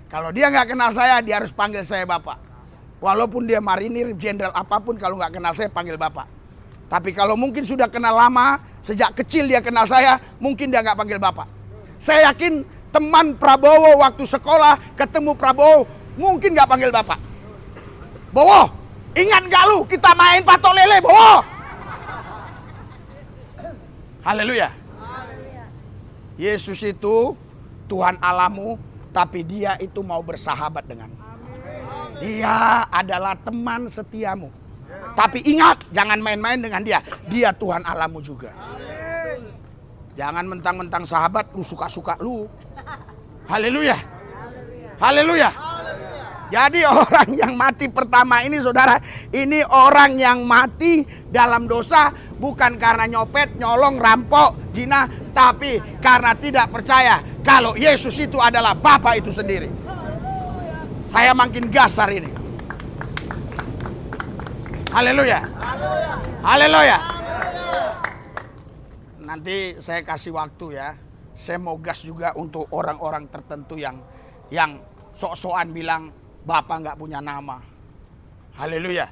Kalau dia nggak kenal saya, dia harus panggil saya Bapak. Walaupun dia marinir, jenderal apapun, kalau nggak kenal saya, panggil Bapak. Tapi kalau mungkin sudah kenal lama, sejak kecil dia kenal saya, mungkin dia nggak panggil Bapak. Saya yakin teman Prabowo waktu sekolah, ketemu Prabowo, mungkin nggak panggil Bapak. Bowo, ingat nggak lu kita main patok lele, Bowo? Haleluya. Yesus itu Tuhan Allahmu, tapi dia itu mau bersahabat denganmu. Dia adalah teman setiamu. Tapi ingat, jangan main-main dengan dia. Dia Tuhan Allahmu juga. Jangan mentang-mentang sahabat, lu suka-suka lu. Haleluya. Haleluya. Jadi orang yang mati pertama ini, saudara, ini orang yang mati dalam dosa bukan karena nyopet, nyolong, rampok, zina, tapi karena tidak percaya kalau Yesus itu adalah Bapa itu sendiri. Saya makin gas hari ini. Haleluya. Haleluya. Nanti saya kasih waktu ya. Saya mau gas juga untuk orang-orang tertentu yang sok-sokan bilang Bapak nggak punya nama. Haleluya.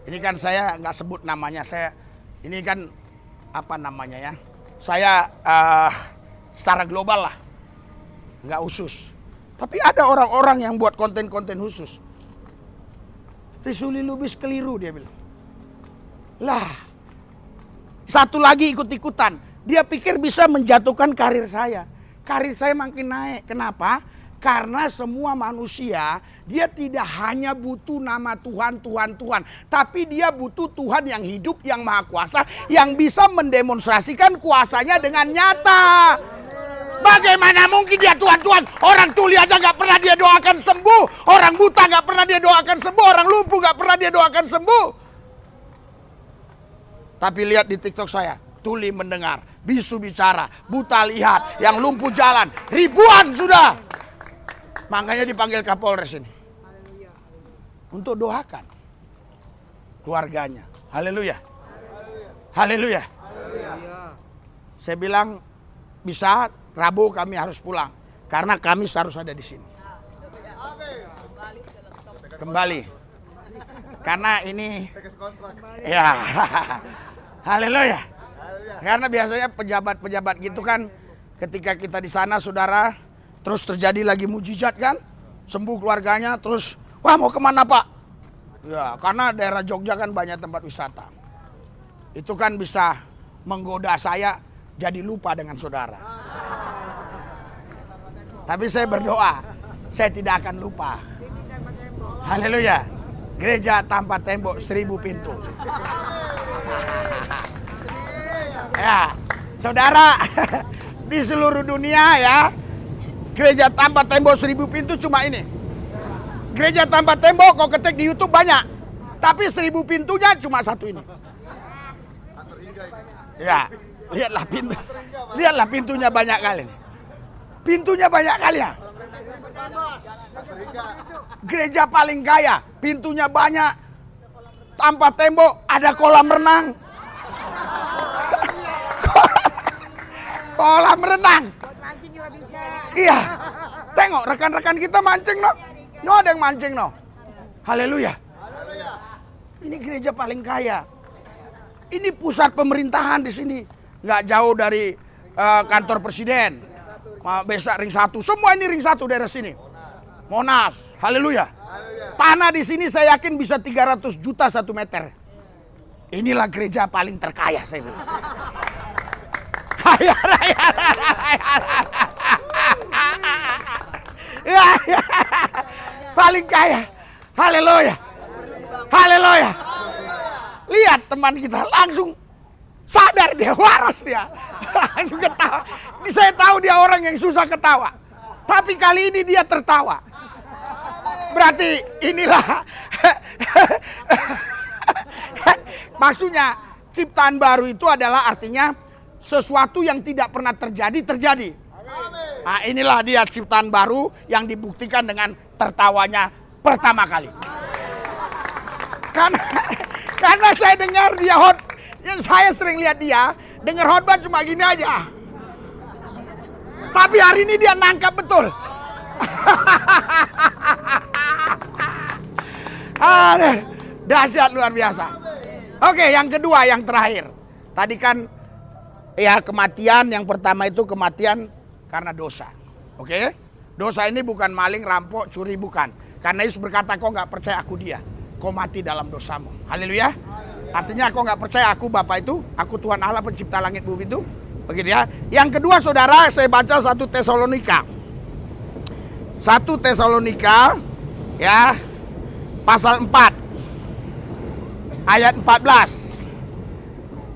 Ini kan saya nggak sebut namanya. Ini kan apa namanya ya? Saya secara global lah, nggak khusus. Tapi ada orang-orang yang buat konten-konten khusus. Risuli Lubis keliru, dia bilang. Lah, satu lagi ikut-ikutan. Dia pikir bisa menjatuhkan karir saya. Karir saya makin naik. Kenapa? Karena semua manusia, dia tidak hanya butuh nama Tuhan, Tuhan, Tuhan. Tapi dia butuh Tuhan yang hidup, yang maha kuasa, yang bisa mendemonstrasikan kuasanya dengan nyata. Bagaimana mungkin dia Tuhan-Tuhan? Orang tuli aja gak pernah dia doakan sembuh. Orang buta gak pernah dia doakan sembuh. Orang lumpuh gak pernah dia doakan sembuh. Tapi lihat di TikTok saya. Tuli mendengar, bisu bicara, buta lihat, yang lumpuh jalan. Ribuan sudah. Makanya dipanggil Kapolres ini. Untuk doakan keluarganya. Haleluya. Haleluya. Saya bilang bisa Rabu kami harus pulang karena Kamis harus ada di sini. Kembali. Karena ini ya. Haleluya. Karena biasanya pejabat-pejabat gitu kan ketika kita di sana saudara terus terjadi lagi mujizat kan, sembuh keluarganya, terus wah mau kemana Pak? Ya karena daerah Jogja kan banyak tempat wisata. Itu kan bisa menggoda saya jadi lupa dengan saudara. Tapi saya berdoa, saya tidak akan lupa. Haleluya. Gereja tanpa tembok 1000 pintu. Ya, saudara, di seluruh dunia ya, gereja tanpa tembok 1000 pintu cuma ini. Gereja tanpa tembok kau ketik di YouTube banyak, tapi 1000 pintunya cuma satu ini. Ya, lihatlah pintunya banyak kali. Pintunya banyak kali ya. Gereja paling kaya, pintunya banyak, tanpa tembok, ada kolam renang. Kolam renang. Iya. Tengok rekan-rekan kita mancing no. No ada yang mancing no. Haleluya. Ini gereja paling kaya. Ini pusat pemerintahan di sini. Nggak jauh dari kantor presiden. Besak ring 1. Semua ini ring 1 daerah sini. Monas. Haleluya. Tanah di sini saya yakin bisa 300 juta 1 meter. Inilah gereja paling terkaya saya bilang. Paling kaya. Haleluya. Haleluya. Lihat teman kita langsung sadar dia, waras dia. Langsung ketawa. Ini saya tahu dia orang yang susah ketawa. Tapi kali ini dia tertawa. Berarti inilah maksudnya ciptaan baru itu adalah artinya sesuatu yang tidak pernah terjadi. Nah, inilah dia ciptaan baru yang dibuktikan dengan tertawanya pertama kali. Karena saya dengar dia saya sering lihat dia dengar khotbah cuma gini aja. Tapi hari ini dia nangkap betul. Dahsyat luar biasa. Oke, yang kedua, yang terakhir. Tadi kan ya kematian, yang pertama itu kematian karena dosa. Oke? Dosa ini bukan maling, rampok, curi, bukan. Karena Yesus berkata, kau nggak percaya aku dia, kau mati dalam dosamu. Haleluya. Artinya kau nggak percaya aku Bapa itu, aku Tuhan Allah pencipta langit bumi itu. Begitu ya. Yang kedua saudara, saya baca 1 Tesalonika. 1 Tesalonika ya, pasal 4 ayat 14.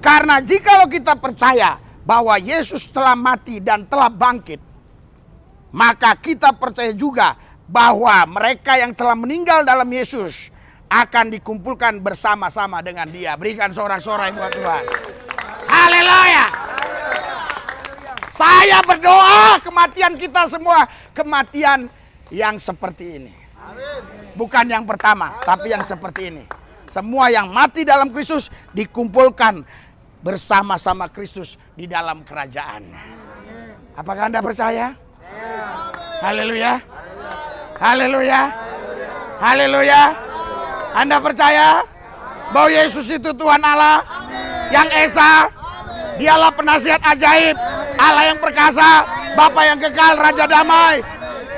Karena jikalau kita percaya bahwa Yesus telah mati dan telah bangkit, maka kita percaya juga bahwa mereka yang telah meninggal dalam Yesus akan dikumpulkan bersama-sama dengan dia. Berikan sorak-sorai buat Tuhan. Haleluya. Saya berdoa kematian kita semua kematian yang seperti ini. Bukan yang pertama, tapi yang seperti ini. Semua yang mati dalam Kristus dikumpulkan bersama-sama Kristus di dalam kerajaan. Apakah Anda percaya? Haleluya. Haleluya. Haleluya. Anda percaya bahwa Yesus itu Tuhan Allah yang esa, dialah penasihat ajaib, Allah yang perkasa, Bapa yang kekal, Raja damai,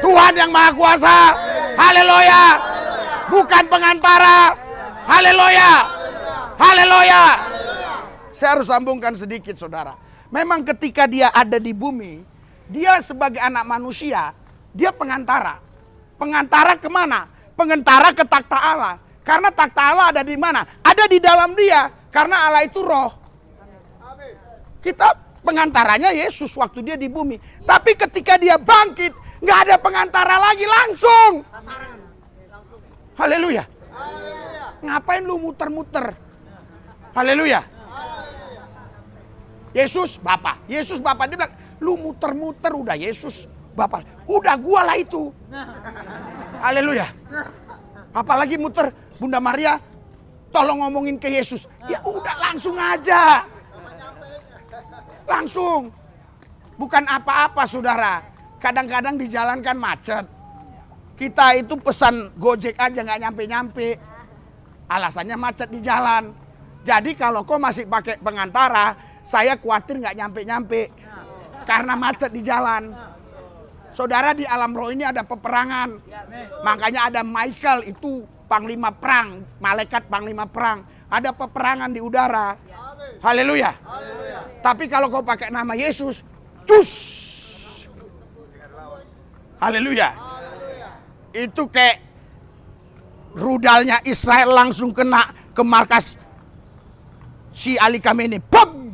Tuhan yang maha kuasa. Haleluya. Bukan pengantara. Haleluya. Haleluya. Saya harus sambungkan sedikit saudara. Memang ketika dia ada di bumi, dia sebagai anak manusia, dia pengantara. Pengantara kemana? Pengantara ke takhta Allah. Karena takhta Allah ada di mana? Ada di dalam dia. Karena Allah itu roh. Kita pengantaranya Yesus waktu dia di bumi. Tapi ketika dia bangkit, nggak ada pengantara lagi, langsung. Haleluya. Ngapain lu muter-muter? Haleluya. Yesus Bapa. Yesus Bapa. Dia bilang, lu muter-muter udah Yesus Bapa. Udah gua lah itu. Haleluya. Apalagi muter Bunda Maria, tolong ngomongin ke Yesus. Ya udah langsung aja. Langsung. Bukan apa-apa saudara. Kadang-kadang di jalan kan macet. Kita itu pesan Gojek aja nggak nyampe-nyampe. Alasannya macet di jalan. Jadi kalau kau masih pakai pengantara, saya khawatir nggak nyampe-nyampe. Karena macet di jalan. Saudara, di alam roh ini ada peperangan. Makanya ada Michael, itu panglima perang. Malaikat panglima perang. Ada peperangan di udara. Haleluya. Tapi kalau kau pakai nama Yesus, cus. Haleluya. Itu kayak rudalnya Israel langsung kena ke markas si Ali Khamenei. Bum!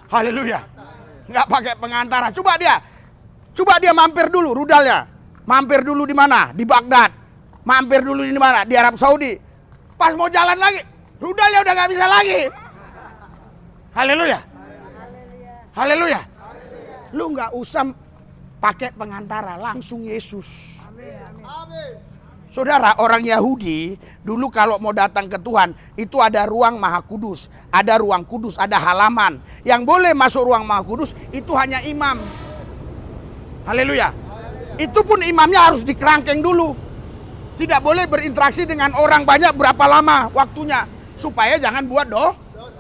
Haleluya. Nggak pakai pengantara. Coba dia mampir dulu rudalnya. Mampir dulu di mana? Di Baghdad. Mampir dulu di mana? Di Arab Saudi. Pas mau jalan lagi, rudalnya udah nggak bisa lagi. Haleluya. Haleluya. Lu nggak usah pakai pengantara, langsung Yesus. Saudara, orang Yahudi dulu kalau mau datang ke Tuhan, itu ada ruang Maha Kudus, ada ruang kudus, ada halaman. Yang boleh masuk ruang Maha Kudus itu hanya imam. Haleluya. Itu pun imamnya harus dikerangkeng dulu. Tidak boleh berinteraksi dengan orang banyak berapa lama waktunya. Supaya jangan buat dosa.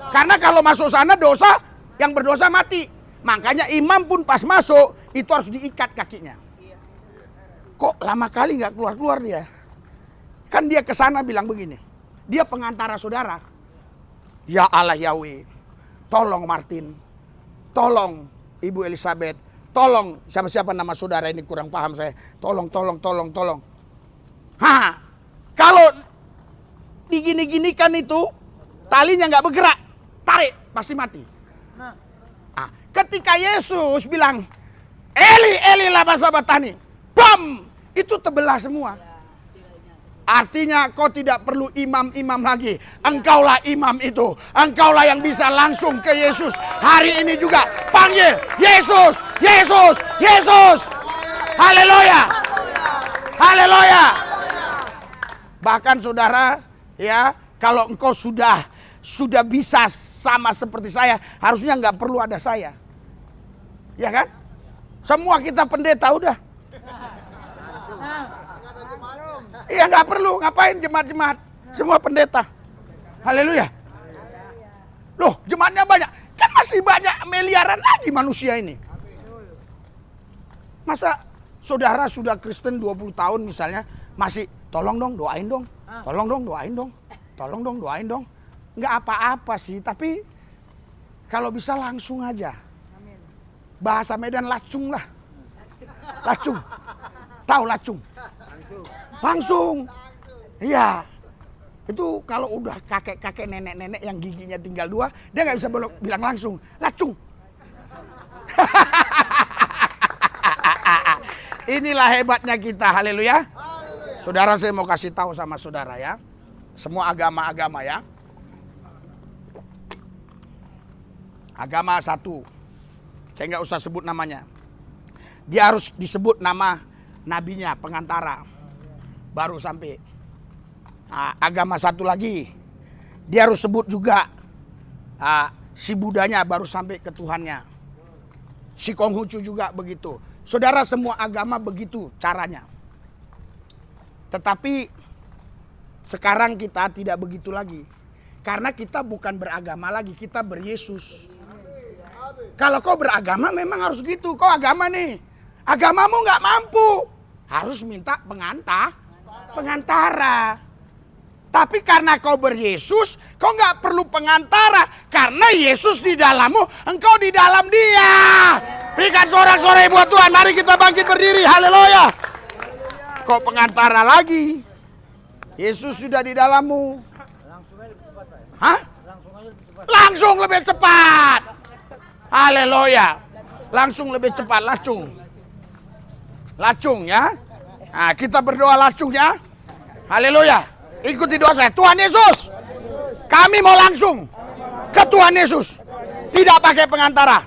Karena kalau masuk sana dosa, yang berdosa mati. Makanya imam pun pas masuk, itu harus diikat kakinya. Kok lama kali nggak keluar-keluar dia? Kan dia ke sana bilang begini. Dia pengantara saudara. Ya Allah Yahweh, tolong Martin, tolong Ibu Elizabeth, tolong siapa-siapa nama saudara ini kurang paham saya. Tolong. Kalau digini-ginikan itu talinya nggak bergerak, tarik pasti mati. Ketika Yesus bilang, Eli, Eli lama sabatani, bam, itu terbelah semua. Artinya kau tidak perlu imam-imam lagi. Engkaulah imam itu. Engkaulah yang bisa langsung ke Yesus. Hari ini juga panggil Yesus, Yesus, Yesus. Haleluya. Haleluya. Bahkan saudara, ya, kalau engkau sudah bisa sama seperti saya, harusnya nggak perlu ada saya. Ya kan? Semua kita pendeta udah. Iya nggak perlu, ngapain jemaat-jemaat? Semua pendeta. Haleluya. Loh, jemaatnya banyak. Kan masih banyak miliaran lagi manusia ini. Masa saudara sudah Kristen 20 tahun misalnya, masih tolong dong doain dong. Tolong dong doain dong. Tolong dong doain dong. Nggak apa-apa sih, tapi kalau bisa langsung aja. Bahasa Medan lacung lah. Lacung. Tahu lacung? Langsung. Iya. Itu kalau udah kakek-kakek, nenek-nenek yang giginya tinggal 2, dia nggak bisa bilang langsung. Lacung. Inilah hebatnya kita. Haleluya. Saudara, saya mau kasih tahu sama saudara ya. Semua agama-agama ya. Agama satu. Saya nggak usah sebut namanya. Dia harus disebut nama nabinya, pengantara. Baru sampai. Nah, agama satu lagi. Dia harus sebut juga si Budanya baru sampai ke Tuhannya. Si Konghucu juga begitu. Saudara, semua agama begitu caranya. Tetapi sekarang kita tidak begitu lagi. Karena kita bukan beragama lagi, kita beryesus. Kalau kau beragama memang harus gitu. Kau agama nih, agamamu nggak mampu, harus minta pengantara. Tapi karena kau beryesus, kau nggak perlu pengantara. Karena Yesus di dalammu, engkau di dalam Dia. Berikan sorak-sorai buat Tuhan. Mari kita bangkit berdiri. Haleluya. Kau pengantara lagi. Yesus sudah di dalammu. Hah? Langsung lebih cepat. Haleluya. Langsung lebih cepat. Lacung ya. Nah, kita berdoa lacung ya. Haleluya. Ikuti doa saya. Tuhan Yesus, kami mau langsung ke Tuhan Yesus. Tidak pakai pengantara.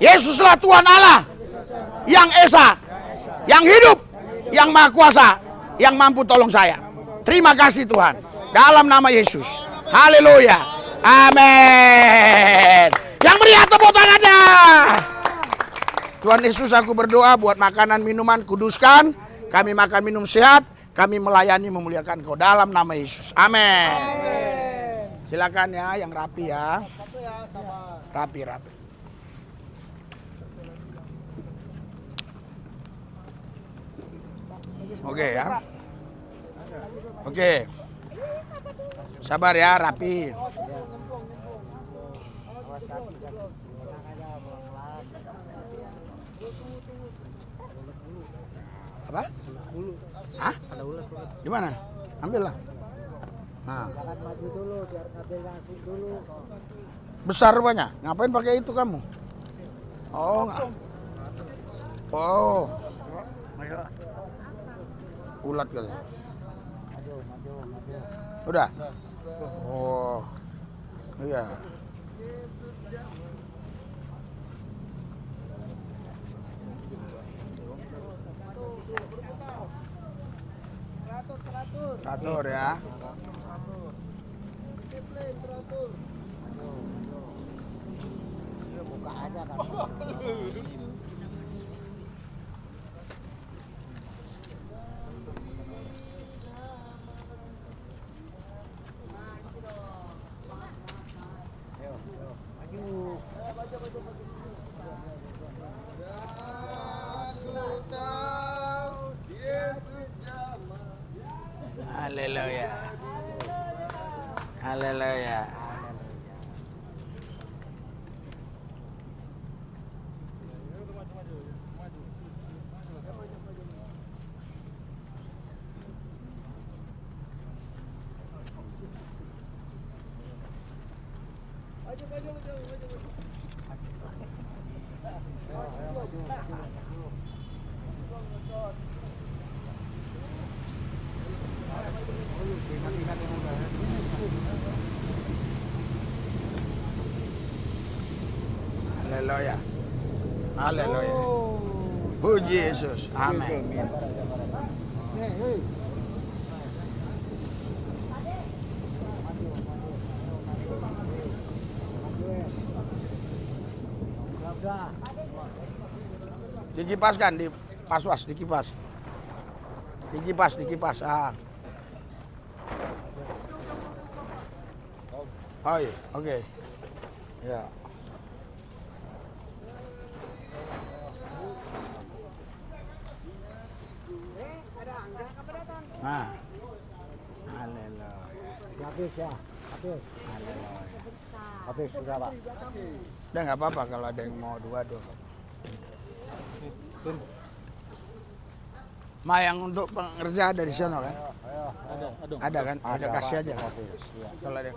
Yesuslah Tuhan Allah yang esa, yang hidup, yang maha kuasa, yang mampu tolong saya. Terima kasih Tuhan. Dalam nama Yesus. Haleluya. Amin. Yang meriah tepuk tangannya. Tuhan Yesus, aku berdoa buat makanan minuman, kuduskan. Kami makan minum sehat. Kami melayani memuliakan Kau dalam nama Yesus. Amin. Silakan ya yang rapi ya. Rapi. Oke ya. Oke. Sabar ya, rapi. Apa? Hah? Di mana? Ambil lah. Nah. Besar rupanya. Ngapain pakai itu kamu? Oh, enggak. Oh. Ulat kali. Udah. Oh. Iya. Teratur ya. Buka aja kan. Haleluya. Haleluya. Haleluya. Haleluya. Puji Yesus. Amin. Dikipaskan, dipas-was, dikipas. Dikipas, dikipas. Ah. Oh iya, oke. Ya. Nah. Haleluya. Habis ya, habis. Haleluya. Habis sudah Pak. Udah nggak apa-apa kalau ada yang mau dua. Ma, yang untuk pengerja ada di sana kan? Ada kan? Ada kasih aja. Kalau ada.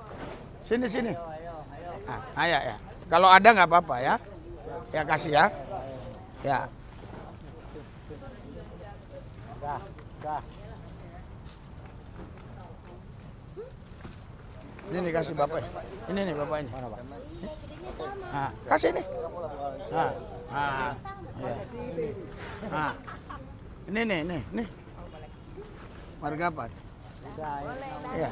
Sini. Ya. Kalau ada nggak apa-apa ya. Ya kasih ya. Ya. Dah. Ini nih kasih bapak. Ini nih bapak ini. Mana Pak? Nah, kasih nih. Ya. Ini nih. Warga apa? Sudah ya.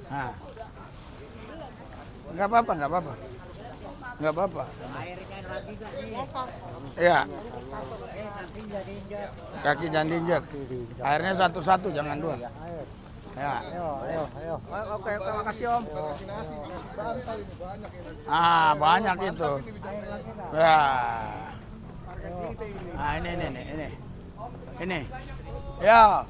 Iya. Nggak apa-apa. Nggak apa-apa. Iya. Kaki jangan diinjak. Airnya satu-satu, jangan dua. Ya. Ayo. Oke, makasih Om. Banyak itu. Ya. Ini. Ya.